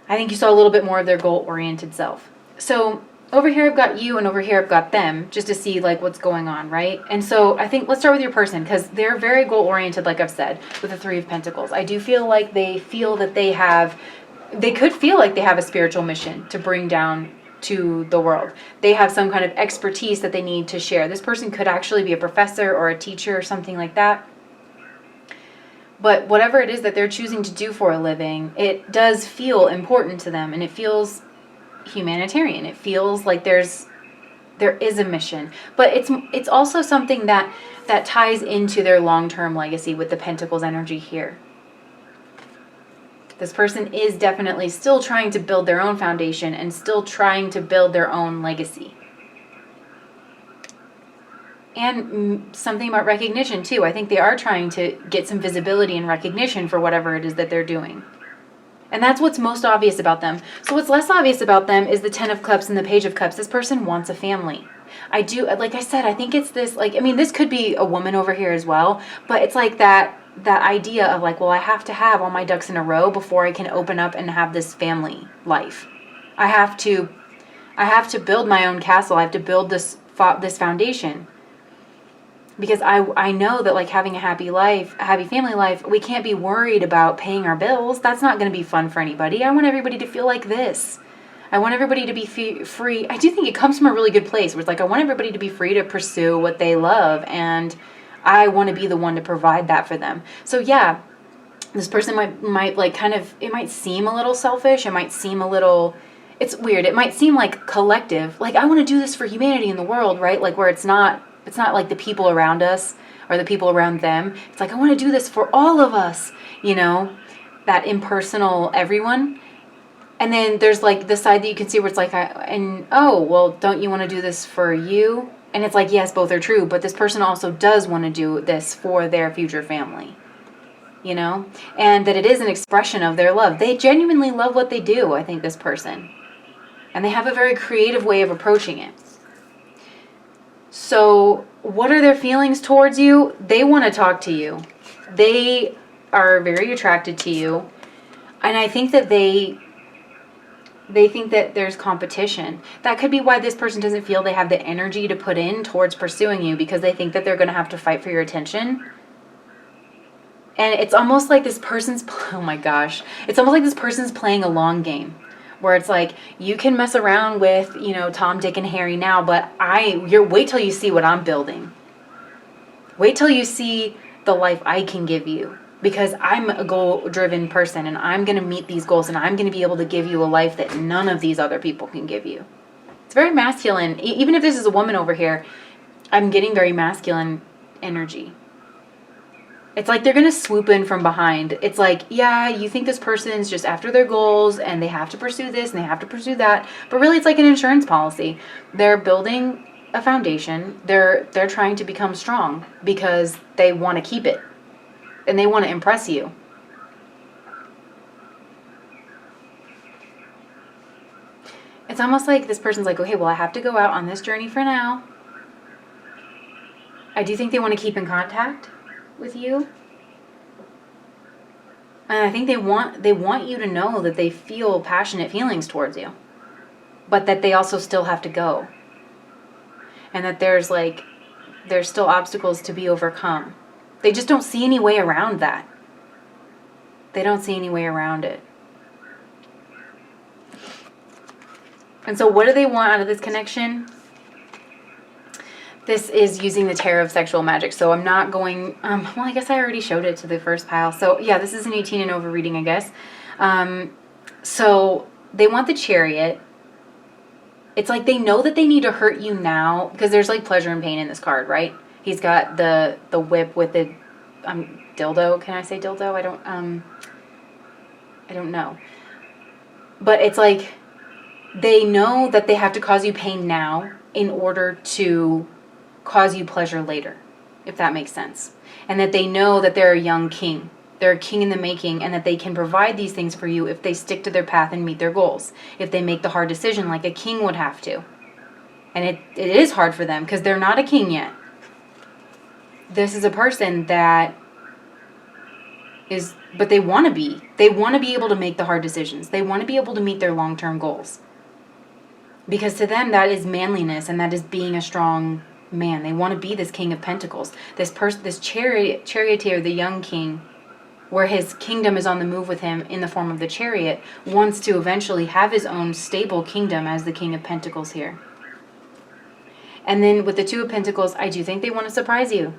I think you saw a little bit more of their goal-oriented self. So over here I've got you and over here I've got them, just to see like what's going on, right? And so I think let's start with your person, because they're very goal-oriented, like I've said, with the 3 of Pentacles. I do feel like they feel that they could feel like they have a spiritual mission to bring down to the world. They have some kind of expertise that they need to share. This person could actually be a professor or a teacher or something like that. But whatever it is that they're choosing to do for a living, it does feel important to them, and it feels humanitarian. It feels like there is a mission. But it's also something that ties into their long-term legacy with the Pentacles energy here. This person is definitely still trying to build their own foundation and still trying to build their own legacy. And something about recognition too. I think they are trying to get some visibility and recognition for whatever it is that they're doing. And that's what's most obvious about them. So what's less obvious about them is the Ten of Cups and the Page of Cups. This person wants a family. I do, like I said, I think it's this, like, I mean, this could be a woman over here as well, but it's like that idea of like, well, I have to have all my ducks in a row before I can open up and have this family life. I have to build my own castle. I have to build this foundation. Because I know that like having a happy life, a happy family life, we can't be worried about paying our bills. That's not going to be fun for anybody. I want everybody to feel like this. I want everybody to be free. I do think it comes from a really good place where it's like, I want everybody to be free to pursue what they love. And I want to be the one to provide that for them. So yeah, this person might like kind of, it might seem a little selfish. It might seem a little, it's weird. It might seem like collective. Like I want to do this for humanity in the world, right? Like where it's not like the people around us or the people around them. It's like, I want to do this for all of us, you know, that impersonal everyone. And then there's like the side that you can see where it's like, oh, well, don't you want to do this for you? And it's like, yes, both are true. But this person also does want to do this for their future family, you know, and that it is an expression of their love. They genuinely love what they do, I think, this person. And they have a very creative way of approaching it. So what are their feelings towards you? They want to talk to you. They are very attracted to you. And I think that they think that there's competition. That could be why this person doesn't feel they have the energy to put in towards pursuing you, because they think that they're going to have to fight for your attention. And it's almost like this person's, oh my gosh, it's almost like this person's playing a long game. Where it's like, you can mess around with, you know, Tom, Dick, and Harry now, but wait till you see what I'm building. Wait till you see the life I can give you. Because I'm a goal-driven person, and I'm going to meet these goals, and I'm going to be able to give you a life that none of these other people can give you. It's very masculine. Even if this is a woman over here, I'm getting very masculine energy. It's like they're going to swoop in from behind. It's like, yeah, you think this person's just after their goals and they have to pursue this and they have to pursue that. But really, it's like an insurance policy. They're building a foundation. They're trying to become strong because they want to keep it. And they want to impress you. It's almost like this person's like, okay, well, I have to go out on this journey for now. I do think they want to keep in contact with you. And I think they want you to know that they feel passionate feelings towards you. But that they also still have to go. And that there's still obstacles to be overcome. They just don't see any way around that. They don't see any way around it. And so what do they want out of this connection? This is using the Tarot of Sexual Magic. So I'm not going, well, I guess I already showed it to the first pile. So yeah, this is an 18 and over reading, I guess. So they want the Chariot. It's like they know that they need to hurt you now because there's like pleasure and pain in this card, right? He's got the whip with the dildo. Can I say dildo? I don't know. But it's like they know that they have to cause you pain now in order to cause you pleasure later, if that makes sense. And that they know that they're a young king. They're a king in the making, and that they can provide these things for you if they stick to their path and meet their goals. If they make the hard decision like a king would have to. And it is hard for them because they're not a king yet. This is a person that is, but they want to be. They want to be able to make the hard decisions. They want to be able to meet their long-term goals. Because to them, that is manliness, and that is being a strong man. They want to be this King of Pentacles. This charioteer, the young king, where his kingdom is on the move with him in the form of the Chariot, wants to eventually have his own stable kingdom as the King of Pentacles here. And then with the Two of Pentacles, I do think they want to surprise you.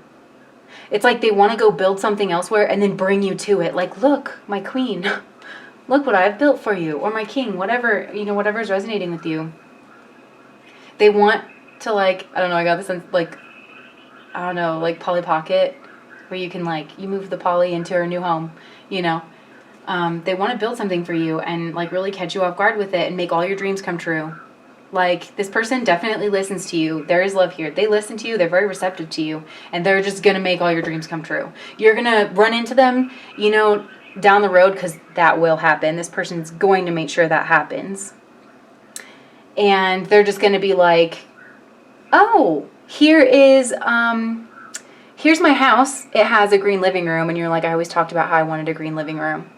It's like they want to go build something elsewhere and then bring you to it. Like, look, my queen, look what I've built for you. Or my king, whatever, whatever's resonating with you. They want to, like, I don't know, I got this in, like, I don't know, like Polly Pocket, where you can, like, you move the Polly into her new home, They want to build something for you and, like, really catch you off guard with it and make all your dreams come true. Like, this person definitely listens to you. There is love here. They listen to you. They're very receptive to you. And they're just going to make all your dreams come true. You're going to run into them, down the road, because that will happen. This person's going to make sure that happens. And they're just going to be like, oh, here's my house. It has a green living room. And you're like, I always talked about how I wanted a green living room.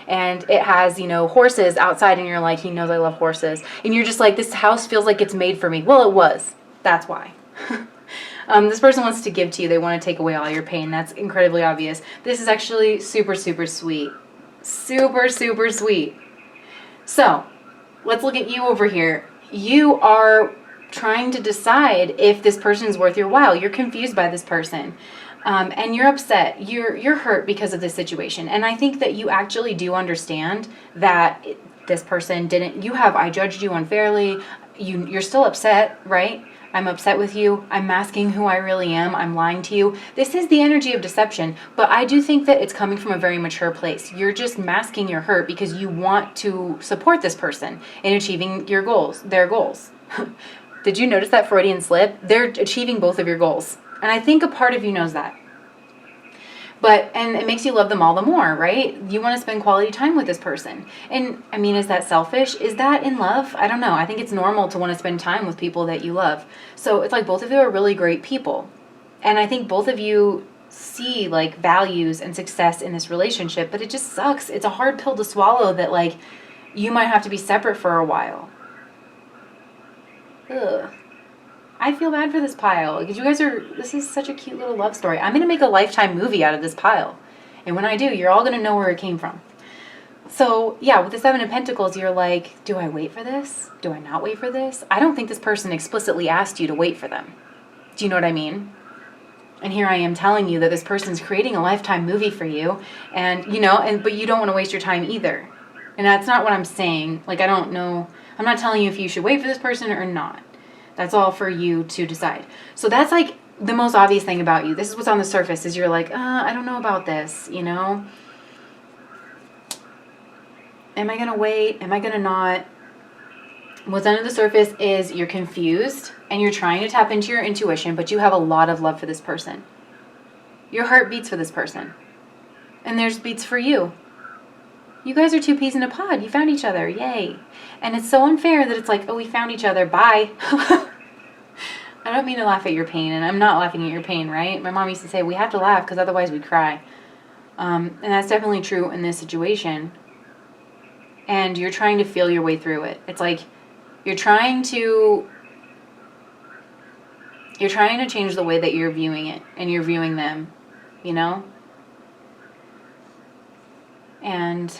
And it has, horses outside, and you're like, he knows I love horses. And you're just like, this house feels like it's made for me. Well, it was. That's why. This person wants to give to you. They want to take away all your pain. That's incredibly obvious. This is actually super, super sweet. Super, super sweet. So, let's look at you over here. You are trying to decide if this person is worth your while. You're confused by this person. And you're upset. You're hurt because of this situation. And I think that you actually do understand that this person didn't, I judged you unfairly. You're still upset, right? I'm upset with you. I'm masking who I really am. I'm lying to you. This is the energy of deception, but I do think that it's coming from a very mature place. You're just masking your hurt because you want to support this person in achieving their goals. Did you notice that Freudian slip? They're achieving both of your goals. And I think a part of you knows that. And it makes you love them all the more, right? You want to spend quality time with this person. And, is that selfish? Is that in love? I don't know. I think it's normal to want to spend time with people that you love. So it's like both of you are really great people. And I think both of you see, like, values and success in this relationship, but it just sucks. It's a hard pill to swallow that, like, you might have to be separate for a while. Ugh. I feel bad for this pile, because this is such a cute little love story. I'm going to make a Lifetime movie out of this pile. And when I do, you're all going to know where it came from. So, yeah, with the Seven of Pentacles, you're like, do I wait for this? Do I not wait for this? I don't think this person explicitly asked you to wait for them. Do you know what I mean? And here I am telling you that this person's creating a Lifetime movie for you, and, but you don't want to waste your time either. And that's not what I'm saying. Like, I don't know. I'm not telling you if you should wait for this person or not. That's all for you to decide. So that's like the most obvious thing about you. This is what's on the surface, is you're like, I don't know about this, Am I going to wait? Am I going to not? What's under the surface is you're confused and you're trying to tap into your intuition, but you have a lot of love for this person. Your heart beats for this person. And theirs beats for you. You guys are two peas in a pod. You found each other. Yay. And it's so unfair that it's like, oh, we found each other. Bye. I don't mean to laugh at your pain, and I'm not laughing at your pain, right? My mom used to say, we have to laugh because otherwise we'd cry. And that's definitely true in this situation. And you're trying to feel your way through it. It's like you're trying to change the way that you're viewing it and you're viewing them, And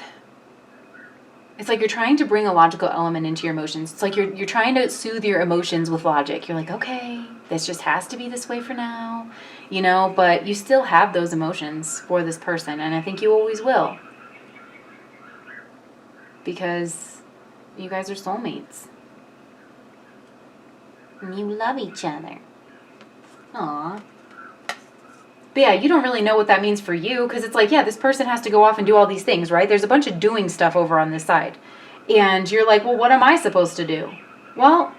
it's like you're trying to bring a logical element into your emotions. It's like you're trying to soothe your emotions with logic. You're like, okay, this just has to be this way for now, but you still have those emotions for this person, and I think you always will. Because you guys are soulmates. And you love each other. Aww. But yeah, you don't really know what that means for you, because it's like, yeah, this person has to go off and do all these things, right? There's a bunch of doing stuff over on this side. And you're like, well, what am I supposed to do? Well,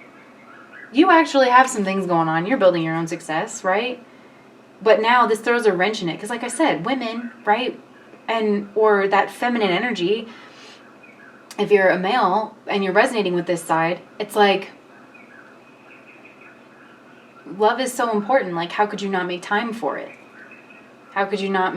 you actually have some things going on. You're building your own success, right? But now this throws a wrench in it. Because like I said, women, right? Or that feminine energy, if you're a male and you're resonating with this side, it's like, love is so important. Like, how could you not make time for it? How could you not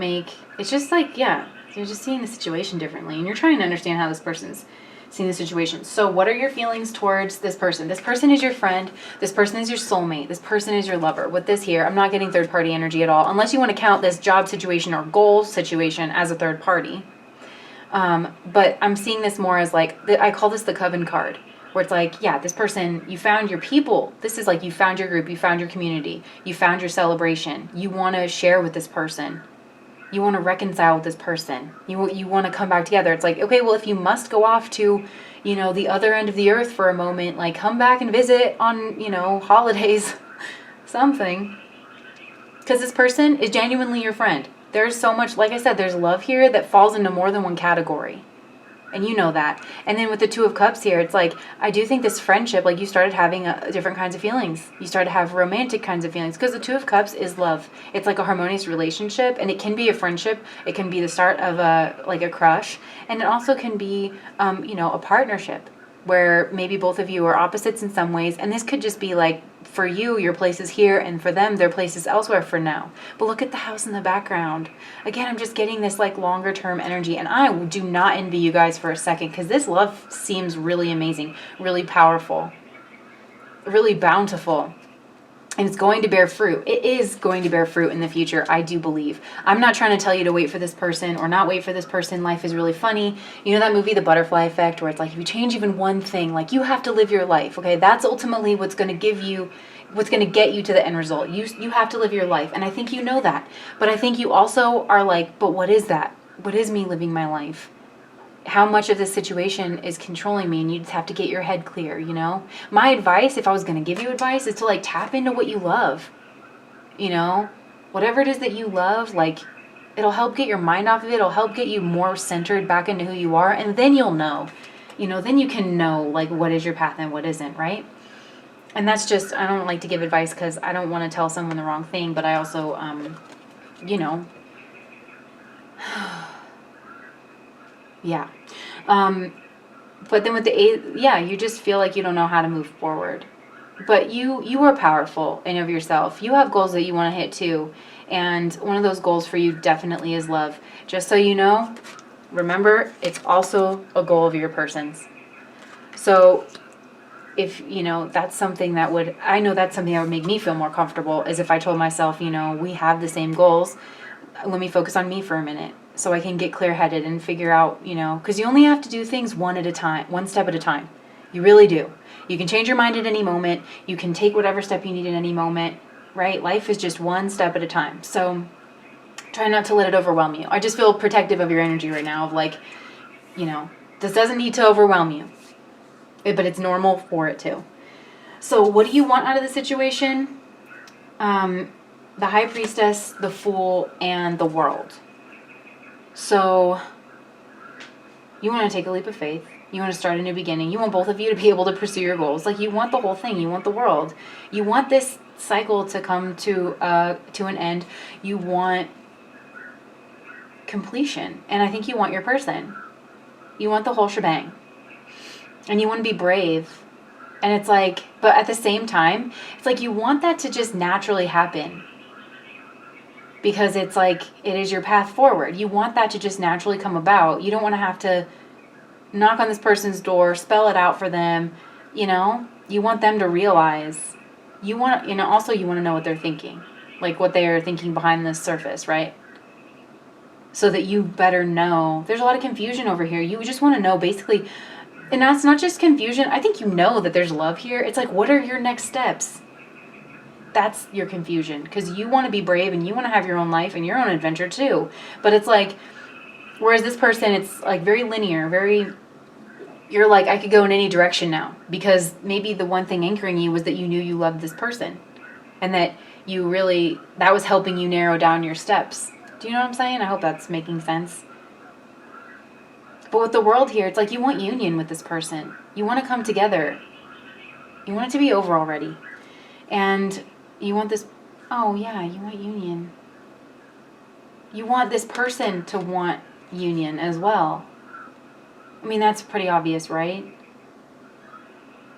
it's just like, yeah, you're just seeing the situation differently, and you're trying to understand how this person's seeing the situation. So what are your feelings towards this person? This person is your friend. This person is your soulmate. This person is your lover. With this here, I'm not getting third party energy at all, unless you want to count this job situation or goal situation as a third party. But I'm seeing this more as like, I call this the coven card, where it's like, yeah, this person, you found your people. This is like you found your group, you found your community, you found your celebration. You want to share with this person. You want to reconcile with this person. You want to come back together. It's like, okay, well, if you must go off to, the other end of the earth for a moment, like come back and visit on, holidays, something. Because this person is genuinely your friend. There's so much, like I said, there's love here that falls into more than one category. And you know that. And then with the Two of Cups here, it's like, I do think this friendship, like you started having different kinds of feelings. You started to have romantic kinds of feelings. Because the Two of Cups is love. It's like a harmonious relationship. And it can be a friendship. It can be the start of a crush. And it also can be, a partnership. Where maybe both of you are opposites in some ways. And this could just be like, for you, your place is here, and for them, their place is elsewhere for now. But look at the house in the background. Again, I'm just getting this like longer term energy, and I do not envy you guys for a second, because this love seems really amazing, really powerful, really bountiful. And it's going to bear fruit. It is going to bear fruit in the future, I do believe. I'm not trying to tell you to wait for this person or not wait for this person. Life is really funny. You know that movie, The Butterfly Effect, where it's like, if you change even one thing, like you have to live your life, okay? That's ultimately what's going to get you to the end result. You have to live your life. And I think you know that. But I think you also are like, but what is that? What is me living my life? How much of this situation is controlling me, and you just have to get your head clear, My advice, if I was going to give you advice, is to like tap into what you love, Whatever it is that you love, like it'll help get your mind off of it. It'll help get you more centered back into who you are, and then you'll know, then you can know like what is your path and what isn't, right? And that's just, I don't like to give advice because I don't want to tell someone the wrong thing, but I also, yeah. But then with the 8, yeah, you just feel like you don't know how to move forward. But you are powerful in of yourself. You have goals that you want to hit too. And one of those goals for you definitely is love. Just so you know, remember, it's also a goal of your person's. So if, that's something that would, I know that's something that would make me feel more comfortable, is if I told myself, we have the same goals. Let me focus on me for a minute, so I can get clear-headed and figure out, because you only have to do things one step at a time. You really do. You can change your mind at any moment. You can take whatever step you need at any moment, right? Life is just one step at a time. So try not to let it overwhelm you. I just feel protective of your energy right now of like, this doesn't need to overwhelm you, but it's normal for it to. So what do you want out of the situation? The High Priestess, the Fool, and the World. So you want to take a leap of faith. You want to start a new beginning. You want both of you to be able to pursue your goals. Like, you want the whole thing. You want the world. You want this cycle to come to an end. You want completion. And I think you want your person. You want the whole shebang. And you want to be brave. And it's like, but at the same time, it's like you want that to just naturally happen. Because it's like, it is your path forward. You want that to just naturally come about. You don't want to have to knock on this person's door, spell it out for them. You want them to realize. You want, also you want to know what they're thinking. Like what they are thinking behind the surface, right? So that you better know. There's a lot of confusion over here. You just want to know basically, and that's not just confusion. I think you know that there's love here. It's like, what are your next steps? That's your confusion, because you want to be brave and you want to have your own life and your own adventure too. But it's like, whereas this person, it's like very linear, you're like, I could go in any direction now, because maybe the one thing anchoring you was that you knew you loved this person and that that was helping you narrow down your steps. Do you know what I'm saying? I hope that's making sense. But with the World here, it's like you want union with this person. You want to come together. You want it to be over already. And you want this, you want union. You want this person to want union as well. I mean, that's pretty obvious, right?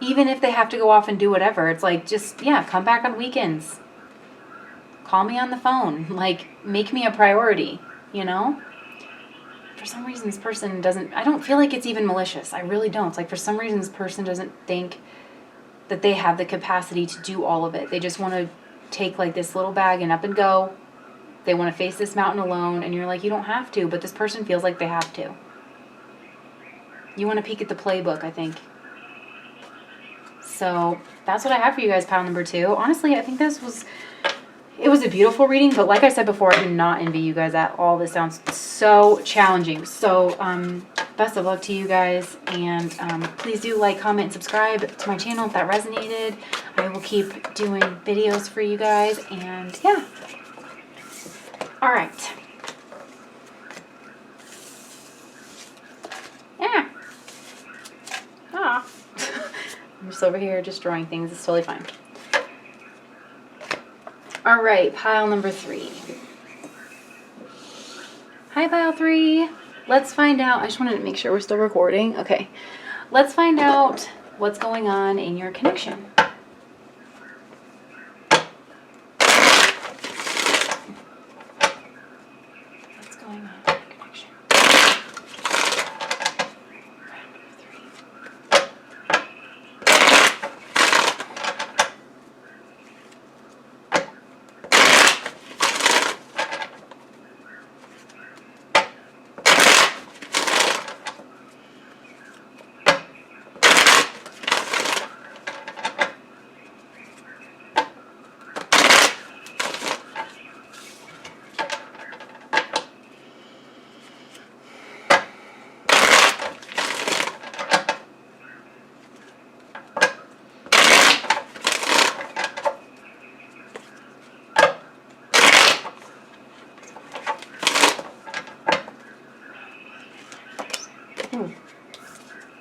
Even if they have to go off and do whatever, it's like, just, come back on weekends. Call me on the phone. Like, make me a priority, For some reason, this person I don't feel like it's even malicious. I really don't. It's like, for some reason, this person doesn't think that they have the capacity to do all of it. They just want to take like this little bag and up and go. They want to face this mountain alone, and you're like, you don't have to, but this person feels like they have to. You want to peek at the playbook, I think. So that's what I have for you guys, pile number 2. Honestly, I think it was a beautiful reading, but like I said before, I do not envy you guys at all. This sounds so challenging. So best of luck to you guys, and please do like, comment, and subscribe to my channel if that resonated. I will keep doing videos for you guys, and yeah. All right. Yeah. Ah. I'm just over here just drawing things. It's totally fine. All right, pile number 3. Hi, pile 3. Let's find out. I just wanted to make sure we're still recording. Okay. Let's find out what's going on in your connection. What's going on in your connection? Pile number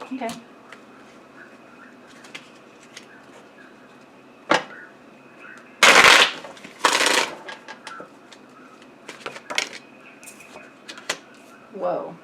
3. Okay. Whoa.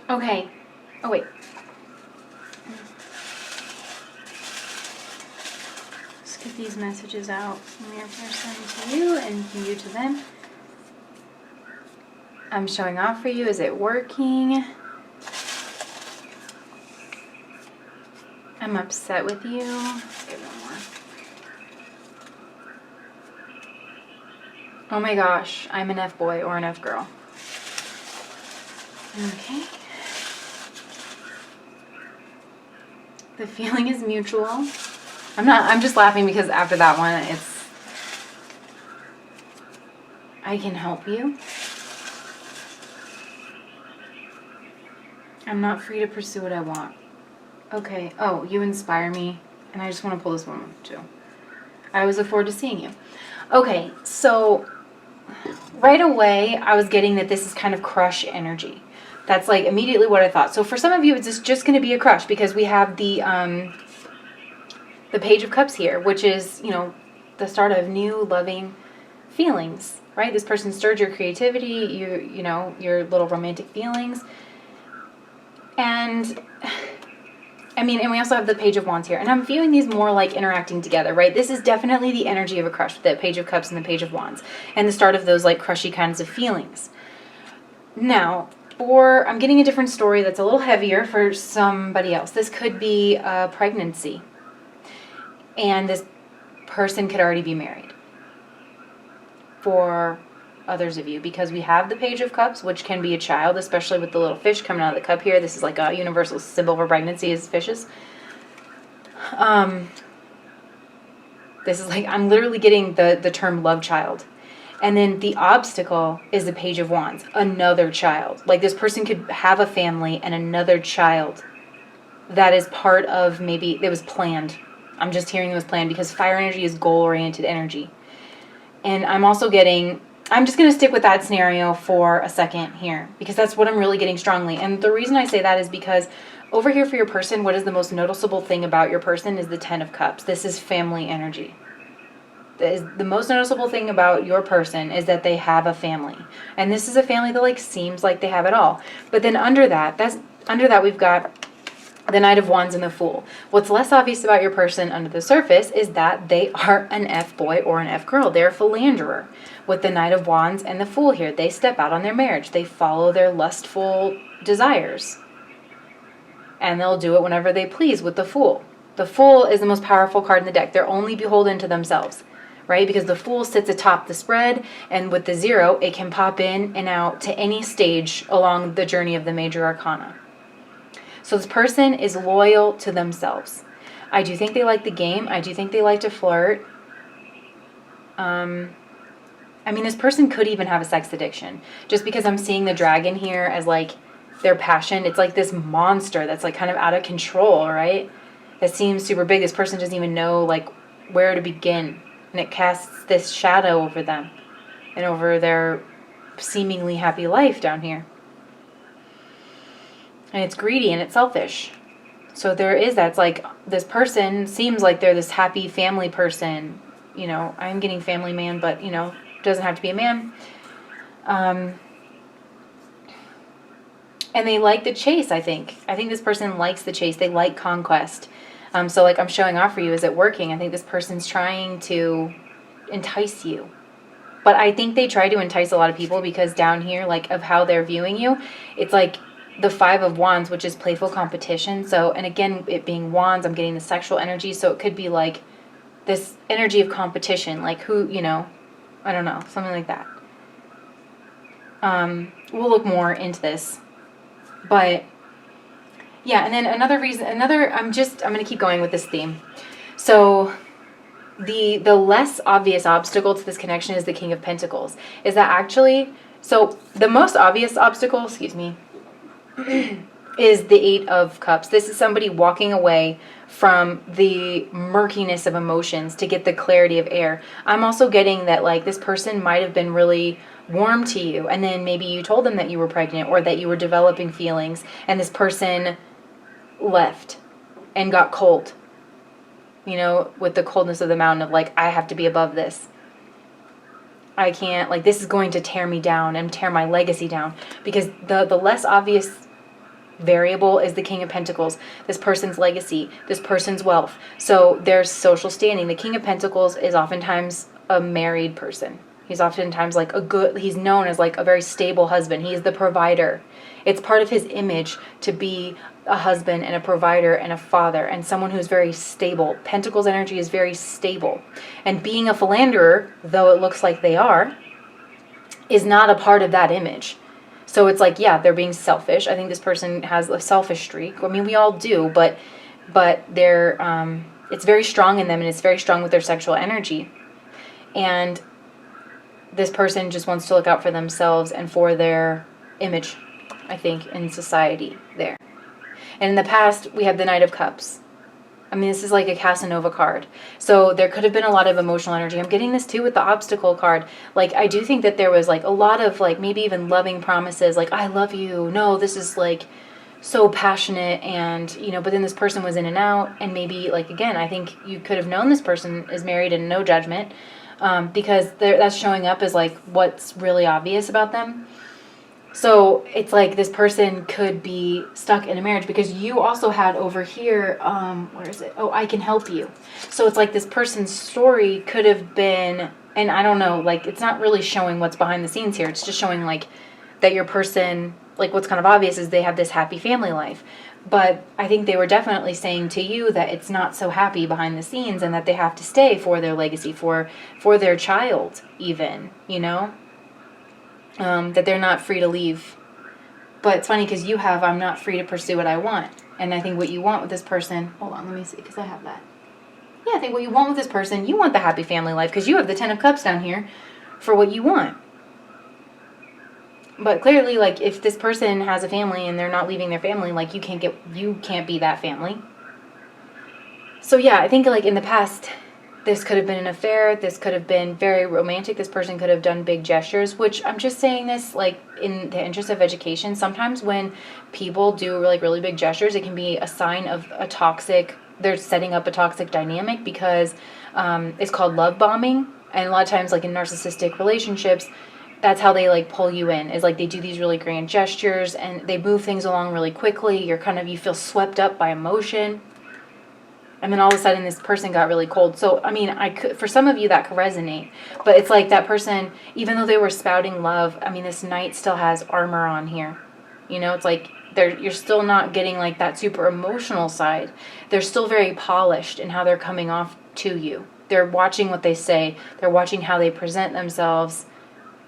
Okay. Oh, wait. get these messages out from your person to you and from you to them. I'm showing off for you. Is it working? I'm upset with you. Let's get one more. Oh my gosh, I'm an F boy or an F girl. Okay. The feeling is mutual. I'm just laughing because after that one, I can help you. I'm not free to pursue what I want. Okay. Oh, you inspire me. And I just want to pull this one too. I always look forward to seeing you. Okay, so right away, I was getting that this is kind of crush energy. That's like immediately what I thought. So for some of you, it's just going to be a crush because we have the Page of Cups here, which is, you know, the start of new loving feelings, right? This person stirred your creativity, you know, your little romantic feelings. And I mean, and we also have the Page of Wands here. And I'm viewing these more like interacting together, right? This is definitely the energy of a crush, the Page of Cups and the Page of Wands. And the start of those like crushy kinds of feelings. Now, I'm getting a different story that's a little heavier for somebody else. This could be a pregnancy. And this person could already be married. For others of you, because we have the Page of Cups, which can be a child, especially with the little fish coming out of the cup here. This is like a universal symbol for pregnancy is fishes. This is like, I'm literally getting the term love child. And then the obstacle is the Page of Wands, another child. Like this person could have a family and another child that is part of, maybe it was planned. I'm just hearing it was planned because fire energy is goal-oriented energy. And I'm also getting, I'm just going to stick with that scenario for a second here because that's what I'm really getting strongly. And the reason I say that is because over here for your person, what is the most noticeable thing about your person is the Ten of Cups. This is family energy. The most noticeable thing about your person is that they have a family. And this is a family that like seems like they have it all. But then under that we've got the Knight of Wands and the Fool. What's less obvious about your person under the surface is that they are an F boy or an F girl. They're a philanderer. With the Knight of Wands and the Fool here, they step out on their marriage. They follow their lustful desires. And they'll do it whenever they please with the Fool. The Fool is the most powerful card in the deck. They're only beholden to themselves, right? Because the Fool sits atop the spread, and with the Zero, it can pop in and out to any stage along the journey of the major arcana. So this person is loyal to themselves. I do think they like the game. I do think they like to flirt. I mean, this person could even have a sex addiction. Just because I'm seeing the dragon here as like their passion. It's like this monster that's like kind of out of control, right? That seems super big. This person doesn't even know like where to begin. And it casts this shadow over them and over their seemingly happy life down here. And it's greedy and it's selfish. So there is that. It's like this person seems like they're this happy family person. You know, I'm getting family man, but, you know, doesn't have to be a man. And they like the chase, I think. I think this person likes the chase. They like conquest. So like I'm showing off for you. Is it working? I think this person's trying to entice you. But I think they try to entice a lot of people because down here, like of how they're viewing you, it's like the Five of Wands, which is playful competition. So, and again, it being wands, I'm getting the sexual energy. So it could be like this energy of competition, like who, you know, I don't know, something like that. We'll look more into this. But yeah, and then another reason, I'm going to keep going with this theme. So the less obvious obstacle to this connection is the King of Pentacles. Is that actually, so the most obvious obstacle, is the Eight of Cups. This is somebody walking away from the murkiness of emotions to get the clarity of air. I'm also getting that like this person might have been really warm to you, and then maybe you told them that you were pregnant or that you were developing feelings, and this person left and got cold. You know, with the coldness of the mountain of like, I have to be above this. I can't, like, this is going to tear me down and tear my legacy down. Because the less obvious variable is the King of Pentacles, this person's legacy, this person's wealth. So there's social standing. The King of Pentacles is oftentimes a married person. He's oftentimes like he's known as like a very stable husband. He's the provider. It's part of his image to be a husband and a provider and a father and someone who's very stable. Pentacles energy is very stable. And being a philanderer, though it looks like they are, is not a part of that image. So it's like, yeah, they're being selfish. I think this person has a selfish streak. I mean, we all do, but they're it's very strong in them, and it's very strong with their sexual energy. And this person just wants to look out for themselves and for their image, I think, in society there. And in the past, we have the Knight of Cups. I mean, this is like a Casanova card. So there could have been a lot of emotional energy. I'm getting this too with the obstacle card. Like, I do think that there was like a lot of like maybe even loving promises. Like, I love you. No, this is like so passionate. And, you know, but then this person was in and out. And maybe like, again, I think you could have known this person is married and no judgment. Because that's showing up as like what's really obvious about them. So it's like this person could be stuck in a marriage because you also had over here, where is it? Oh, I can help you. So it's like this person's story could have been, and I don't know, like it's not really showing what's behind the scenes here. It's just showing like that your person, like what's kind of obvious is they have this happy family life. But I think they were definitely saying to you that it's not so happy behind the scenes and that they have to stay for their legacy, for their child even, you know? That they're not free to leave. But it's funny because you have, I'm not free to pursue what I want. And I think what you want with this person, hold on, let me see, because I have that. Yeah, I think what you want with this person, you want the happy family life because you have the Ten of Cups down here for what you want. But clearly, like, if this person has a family and they're not leaving their family, like, you can't be that family. So yeah, I think, like, in the past, this could have been an affair. This could have been very romantic. This person could have done big gestures, which I'm just saying this, like, in the interest of education. Sometimes when people do, like, really big gestures, it can be a sign of a toxic, they're setting up a toxic dynamic because it's called love bombing. And a lot of times, like, in narcissistic relationships, that's how they like pull you in, is like they do these really grand gestures and they move things along really quickly. You feel swept up by emotion. And then all of a sudden this person got really cold. So, I mean, for some of you that could resonate, but it's like that person, even though they were spouting love, I mean, this knight still has armor on here. You know, it's like you're still not getting like that super emotional side. They're still very polished in how they're coming off to you. They're watching what they say. They're watching how they present themselves.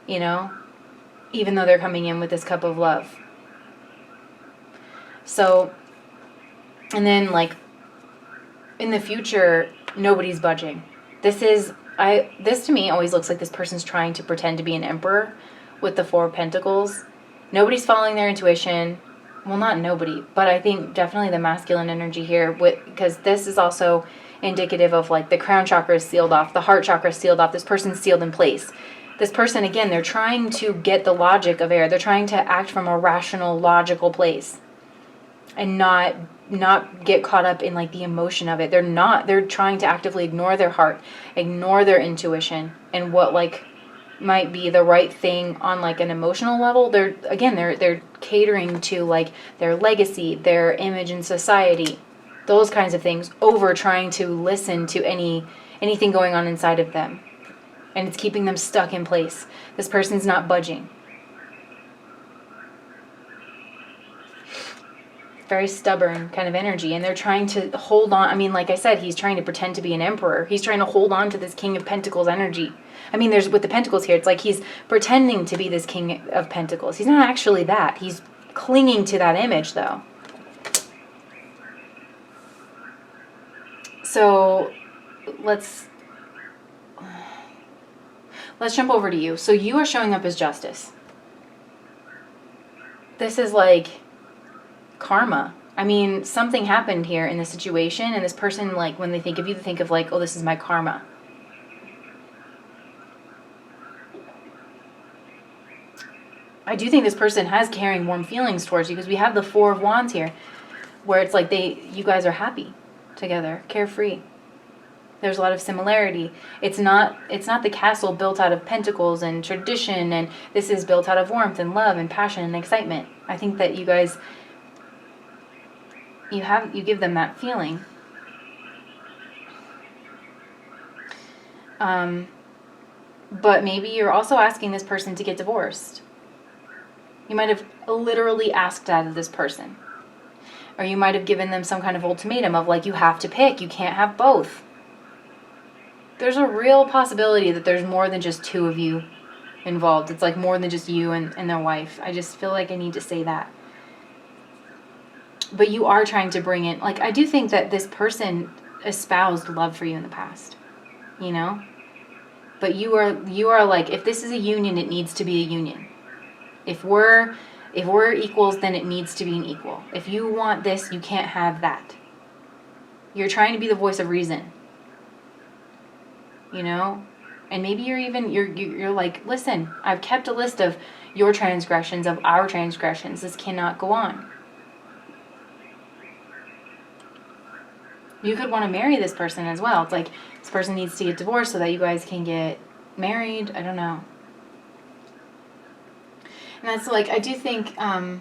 You know, even though they're coming in with this cup of love. So, and then like in the future, nobody's budging. This to me always looks like this person's trying to pretend to be an emperor with the Four of Pentacles. Nobody's following their intuition. Well, not nobody, but I think definitely the masculine energy here, because this is also indicative of like the crown chakra is sealed off, the heart chakra is sealed off, this person's sealed in place. This person, again, they're trying to get the logic of air. They're trying to act from a rational, logical place and not get caught up in like the emotion of it. They're trying to actively ignore their heart, ignore their intuition and what like might be the right thing on like an emotional level. They're catering to like their legacy, their image in society, those kinds of things over trying to listen to anything going on inside of them. And it's keeping them stuck in place. This person's not budging. Very stubborn kind of energy. And they're trying to hold on. I mean, like I said, he's trying to pretend to be an emperor. He's trying to hold on to this King of Pentacles energy. I mean, there's with the Pentacles here, it's like he's pretending to be this King of Pentacles. He's not actually that. He's clinging to that image, though. So, let's jump over to you. So you are showing up as justice. This is like karma. I mean, something happened here in this situation, and this person, like, when they think of you, they think of like, oh, this is my karma. I do think this person has carrying warm feelings towards you because we have the Four of Wands here, where it's like you guys are happy together, carefree. There's a lot of similarity. It's not the castle built out of pentacles and tradition, and this is built out of warmth and love and passion and excitement. I think that you guys you give them that feeling. But maybe you're also asking this person to get divorced. You might have literally asked that of this person. Or you might have given them some kind of ultimatum of like, you have to pick, you can't have both. There's a real possibility that there's more than just two of you involved. It's like more than just you and their wife. I just feel like I need to say that. But you are trying to bring in, like, I do think that this person espoused love for you in the past, you know? But you are like, if this is a union, it needs to be a union. If we're equals, then it needs to be an equal. If you want this, you can't have that. You're trying to be the voice of reason. You know? And maybe you're like, listen, I've kept a list of your transgressions, of our transgressions. This cannot go on. You could want to marry this person as well. It's like, this person needs to get divorced so that you guys can get married. I don't know. And that's like, I do think, I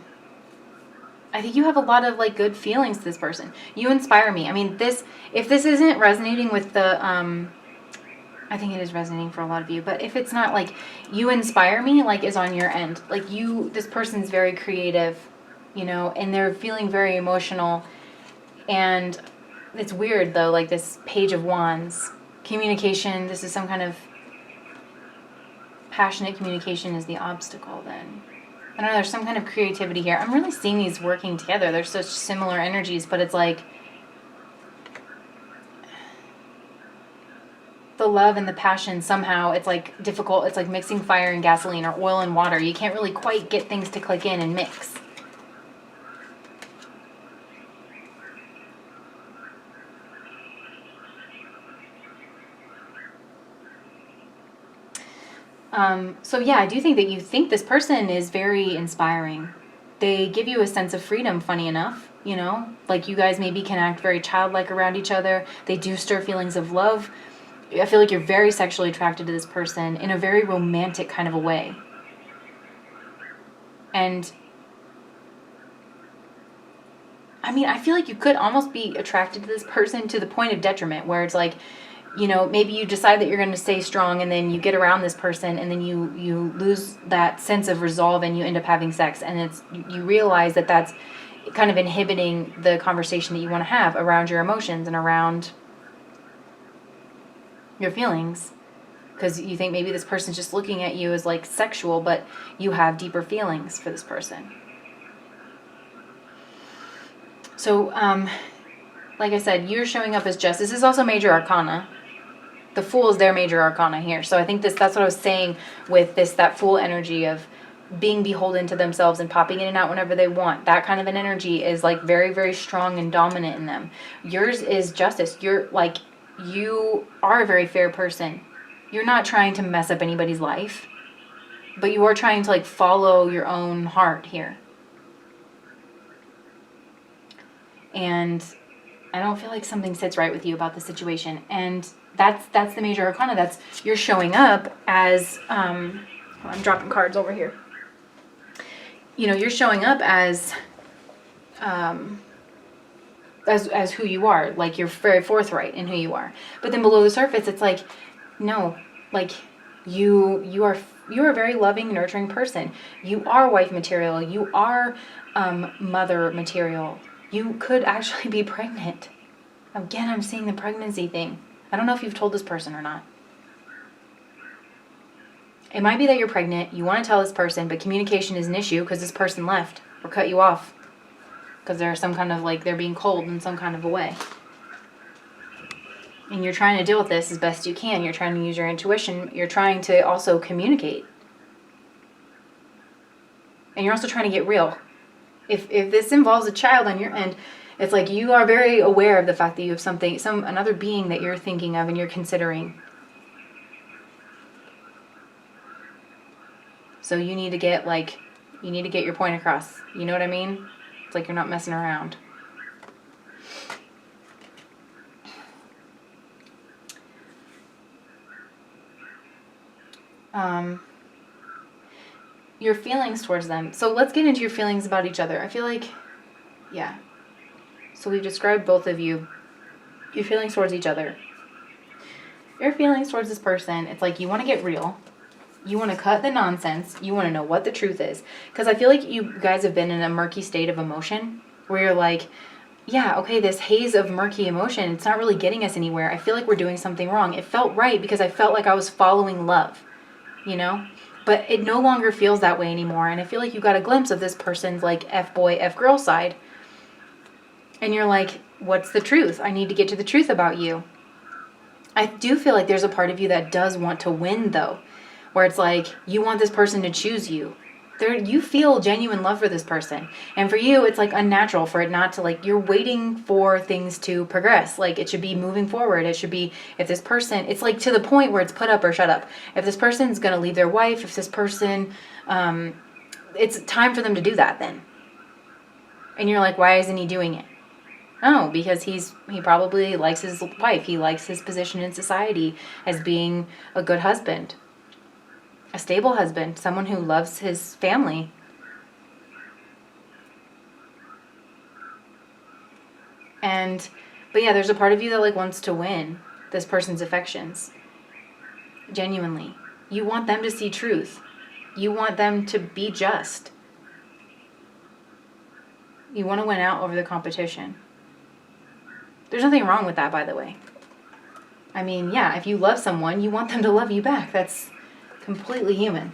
think you have a lot of like good feelings to this person. You inspire me. I mean, if this isn't resonating with the, I think it is resonating for a lot of you, but if it's not, like, you inspire me, like, is on your end. Like, this person's very creative, you know, and they're feeling very emotional. And it's weird, though, like this Page of Wands. Communication, this is some kind of passionate communication is the obstacle then. I don't know, there's some kind of creativity here. I'm really seeing these working together. They're such similar energies, but it's like the love and the passion, somehow it's like difficult. It's like mixing fire and gasoline or oil and water. You can't really quite get things to click in and mix. So yeah, I do think that you think this person is very inspiring. They give you a sense of freedom, funny enough, you know? Like, you guys maybe can act very childlike around each other. They do stir feelings of love. I feel like you're very sexually attracted to this person in a very romantic kind of a way. And I mean, I feel like you could almost be attracted to this person to the point of detriment, where it's like, you know, maybe you decide that you're going to stay strong, and then you get around this person, and then you lose that sense of resolve, and you end up having sex, and you realize that that's kind of inhibiting the conversation that you want to have around your emotions and around your feelings, because you think maybe this person's just looking at you as like sexual, but you have deeper feelings for this person. So, like I said, you're showing up as justice. This is also major arcana. The Fool is their major arcana here. So I think that's what I was saying with that Fool energy of being beholden to themselves and popping in and out whenever they want. That kind of an energy is like very, very strong and dominant in them. Yours is justice. You are a very fair person. You're not trying to mess up anybody's life, but you are trying to like follow your own heart here. And I don't feel like something sits right with you about the situation. And that's the major arcana. You're showing up as, I'm dropping cards over here. You know, you're showing up as who you are. Like, you're very forthright in who you are. But then below the surface, it's like, no, like you are a very loving, nurturing person. You are wife material. You are mother material. You could actually be pregnant. Again, I'm seeing the pregnancy thing. I don't know if you've told this person or not. It might be that you're pregnant, you want to tell this person, but communication is an issue because this person left or cut you off because they're some kind of like, they're being cold in some kind of a way. And you're trying to deal with this as best you can. You're trying to use your intuition. You're trying to also communicate. And you're also trying to get real. If this involves a child on your end, it's like you are very aware of the fact that you have another being that you're thinking of and you're considering. So you need to get your point across. You know what I mean? It's like you're not messing around. Your feelings towards them. So let's get into your feelings about each other. I feel like, yeah. So we've described both of you, your feelings towards each other. Your feelings towards this person, it's like you want to get real. You want to cut the nonsense. You want to know what the truth is. Because I feel like you guys have been in a murky state of emotion where you're like, yeah, okay, this haze of murky emotion, it's not really getting us anywhere. I feel like we're doing something wrong. It felt right because I felt like I was following love, you know? But it no longer feels that way anymore. And I feel like you got a glimpse of this person's like F-boy, F-girl side. And you're like, what's the truth? I need to get to the truth about you. I do feel like there's a part of you that does want to win, though. Where it's like, you want this person to choose you. You feel genuine love for this person. And for you, it's like unnatural for it not to, like, you're waiting for things to progress. Like, it should be moving forward. It should be, if this person, it's like to the point where it's put up or shut up. If this person's going to leave their wife, if this person, it's time for them to do that then. And you're like, why isn't he doing it? Oh, because he probably likes his wife. He likes his position in society as being a good husband. A stable husband, someone who loves his family. But yeah, there's a part of you that like wants to win this person's affections. Genuinely. You want them to see truth. You want them to be just. You want to win out over the competition. There's nothing wrong with that, by the way. I mean, yeah, if you love someone, you want them to love you back. That's completely human.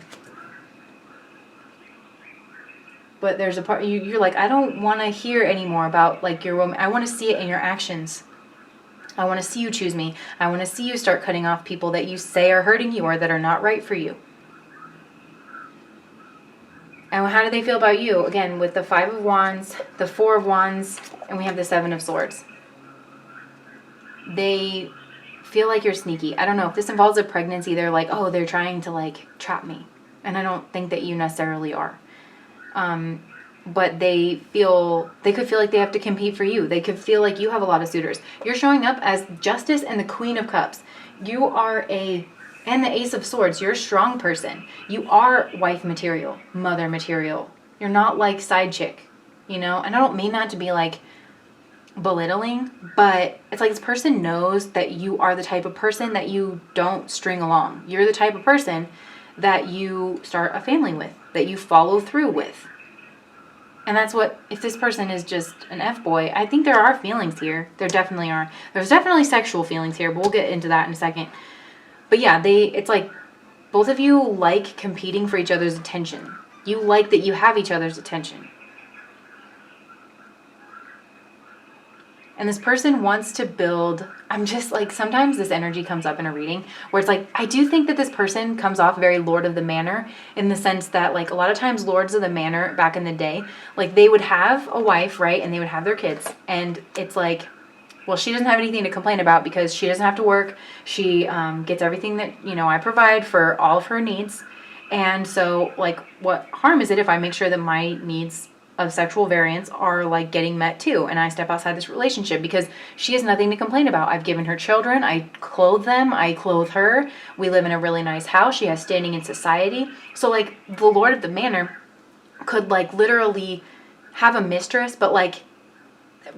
But there's a part, you're like, I don't want to hear anymore about like your I want to see it in your actions. I want to see you choose me. I want to see you start cutting off people that you say are hurting you or that are not right for you. And how do they feel about you? Again, with the 5 of Wands, the 4 of Wands, and we have the 7 of Swords. They feel like you're sneaky. I don't know if this involves a pregnancy. They're like, oh, they're trying to like trap me. And I don't think that you necessarily are. But they could feel like they have to compete for you. They could feel like you have a lot of suitors. You're showing up as Justice and the Queen of Cups. You are and the Ace of Swords. You're a strong person. You are wife material, mother material. You're not like side chick, you know? And I don't mean that to be like belittling, but it's like this person knows that you are the type of person that you don't string along. You're the type of person that you start a family with, that you follow through with. And that's what, if this person is just an F-boy, I think there are feelings here. There definitely are. There's definitely sexual feelings here, but we'll get into that in a second. But yeah, it's like both of you like competing for each other's attention. You like that you have each other's attention. And this person wants to build, I'm just like, sometimes this energy comes up in a reading where it's like, I do think that this person comes off very Lord of the Manor in the sense that like a lot of times Lords of the Manor back in the day, like they would have a wife, right? And they would have their kids. And it's like, well, she doesn't have anything to complain about because she doesn't have to work. She gets everything that, you know, I provide for all of her needs. And so like what harm is it if I make sure that my needs of sexual variance are like getting met too, and I step outside this relationship because she has nothing to complain about. I've given her children, I clothe them, I clothe her, we live in a really nice house, she has standing in society. So like the Lord of the Manor could like literally have a mistress, but like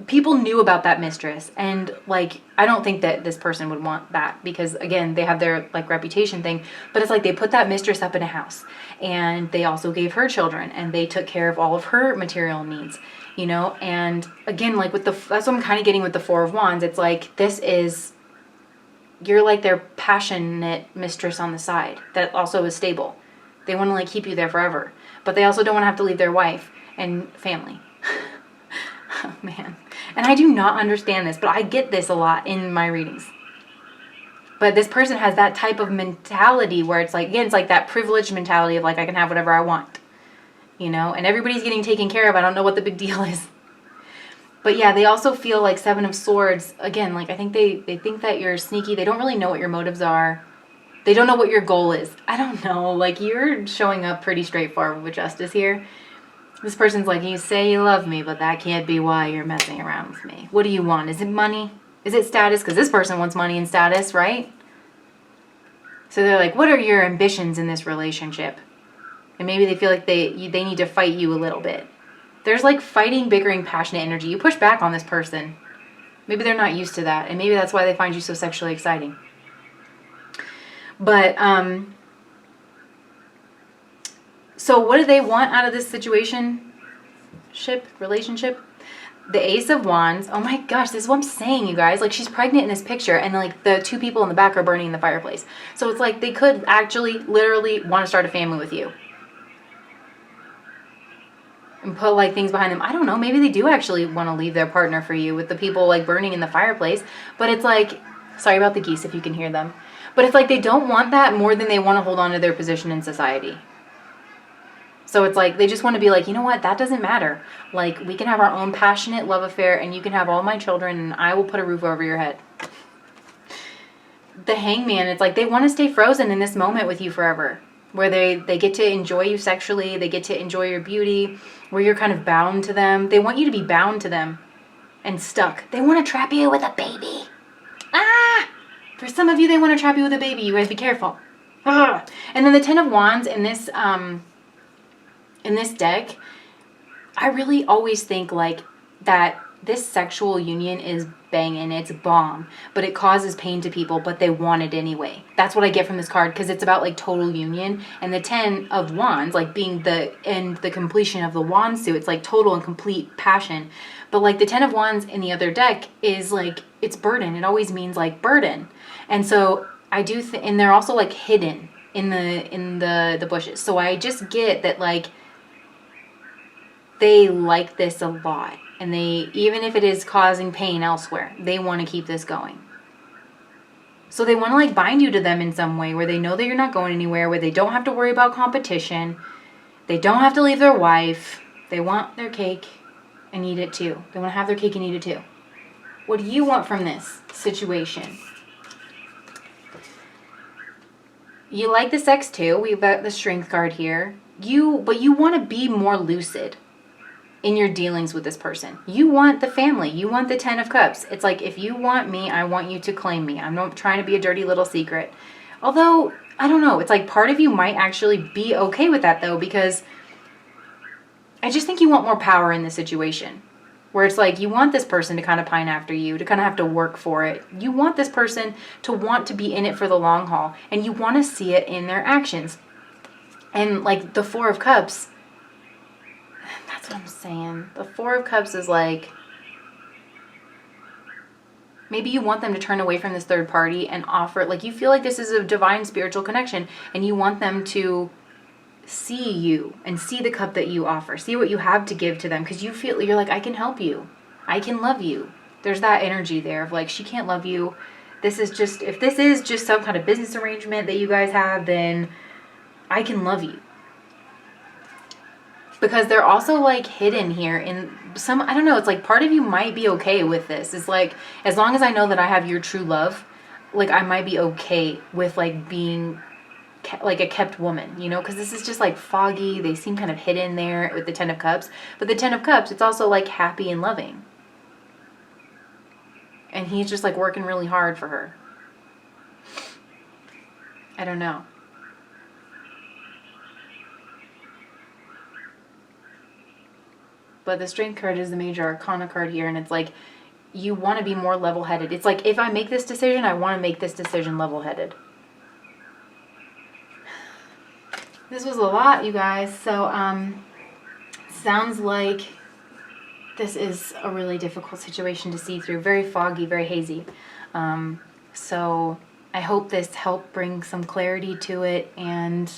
people knew about that mistress, and like I don't think that this person would want that because again they have their like reputation thing, but it's like they put that mistress up in a house and they also gave her children and they took care of all of her material needs, you know. And again, like with that's what I'm kind of getting with the 4 of Wands. It's like you're like their passionate mistress on the side that also is stable. They want to like keep you there forever, but they also don't want to have to leave their wife and family. Oh, man. And I do not understand this, but I get this a lot in my readings. But this person has that type of mentality where it's like, again, it's like that privileged mentality of like, I can have whatever I want, you know, and everybody's getting taken care of. I don't know what the big deal is. But yeah, they also feel like 7 of Swords. Again, like I think they think that you're sneaky. They don't really know what your motives are. They don't know what your goal is. I don't know. Like you're showing up pretty straightforward with Justice here. This person's like, you say you love me, but that can't be why you're messing around with me. What do you want? Is it money? Is it status? Because this person wants money and status, right? So they're like, what are your ambitions in this relationship? And maybe they feel like they need to fight you a little bit. There's like fighting, bickering, passionate energy. You push back on this person. Maybe they're not used to that, and maybe that's why they find you so sexually exciting. But, so what do they want out of this situation? Relationship? The Ace of Wands. Oh my gosh, this is what I'm saying, you guys. Like, she's pregnant in this picture, and like the two people in the back are burning in the fireplace. So it's like they could actually, literally want to start a family with you. And put like things behind them. I don't know, maybe they do actually want to leave their partner for you with the people like burning in the fireplace. But it's like, sorry about the geese if you can hear them. But it's like they don't want that more than they want to hold on to their position in society. So it's like they just want to be like, you know what, that doesn't matter. Like, we can have our own passionate love affair, and you can have all my children, and I will put a roof over your head. The Hangman, it's like they want to stay frozen in this moment with you forever. Where they get to enjoy you sexually, they get to enjoy your beauty, where you're kind of bound to them. They want you to be bound to them and stuck. They want to trap you with a baby. Ah! For some of you, they want to trap you with a baby. You guys be careful. Ah! And then the Ten of Wands in this deck, I really always think like that this sexual union is banging, it's bomb, but it causes pain to people, but they want it anyway. That's what I get from this card, because it's about like total union. And the Ten of Wands, like being the completion of the wand suit, it's like total and complete passion. But like the Ten of Wands in the other deck is like, it's burden. It always means like burden. And so I do and they're also like hidden in the bushes. So I just get that like they like this a lot. And they, even if it is causing pain elsewhere, they want to keep this going. So they want to like bind you to them in some way where they know that you're not going anywhere, where they don't have to worry about competition. They don't have to leave their wife. They want their cake and eat it too. They want to have their cake and eat it too. What do you want from this situation? You like the sex too. We've got the Strength card here. But you want to be more lucid in your dealings with this person. You want the family. You want the Ten of Cups. It's like, if you want me, I want you to claim me. I'm not trying to be a dirty little secret. Although, I don't know. It's like part of you might actually be okay with that though, because I just think you want more power in this situation. Where it's like, you want this person to kind of pine after you, to kind of have to work for it. You want this person to want to be in it for the long haul. And you want to see it in their actions. And like the Four of Cups, that's what I'm saying. The Four of Cups is like, maybe you want them to turn away from this third party and offer, like you feel like this is a divine spiritual connection, and you want them to see you and see the cup that you offer, see what you have to give to them, because you feel, you're like, I can help you, I can love you. There's that energy there of like, she can't love you. This is just, if this is just some kind of business arrangement that you guys have, then I can love you. Because they're also like hidden here in some, I don't know, it's like part of you might be okay with this. It's like, as long as I know that I have your true love, like I might be okay with like being like a kept woman, you know, because this is just like foggy. They seem kind of hidden there with the Ten of Cups. But the Ten of Cups, it's also like happy and loving. And he's just like working really hard for her. I don't know. But the Strength card is the major arcana card here, and it's like, you want to be more level-headed. It's like, if I make this decision, I want to make this decision level-headed. This was a lot, you guys. So, sounds like this is a really difficult situation to see through. Very foggy, very hazy. So, I hope this helped bring some clarity to it, and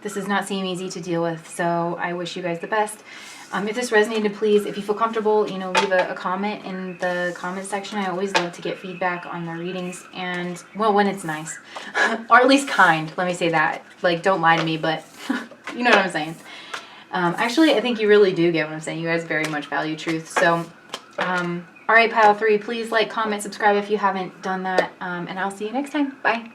this does not seem easy to deal with, so I wish you guys the best. If this resonated, please, if you feel comfortable, you know, leave a comment in the comment section. I always love to get feedback on the readings, and, well, when it's nice. Or at least kind, let me say that. Like, don't lie to me, but you know what I'm saying. Actually, I think you really do get what I'm saying. You guys very much value truth. So, alright, pile 3, please like, comment, subscribe if you haven't done that, and I'll see you next time. Bye.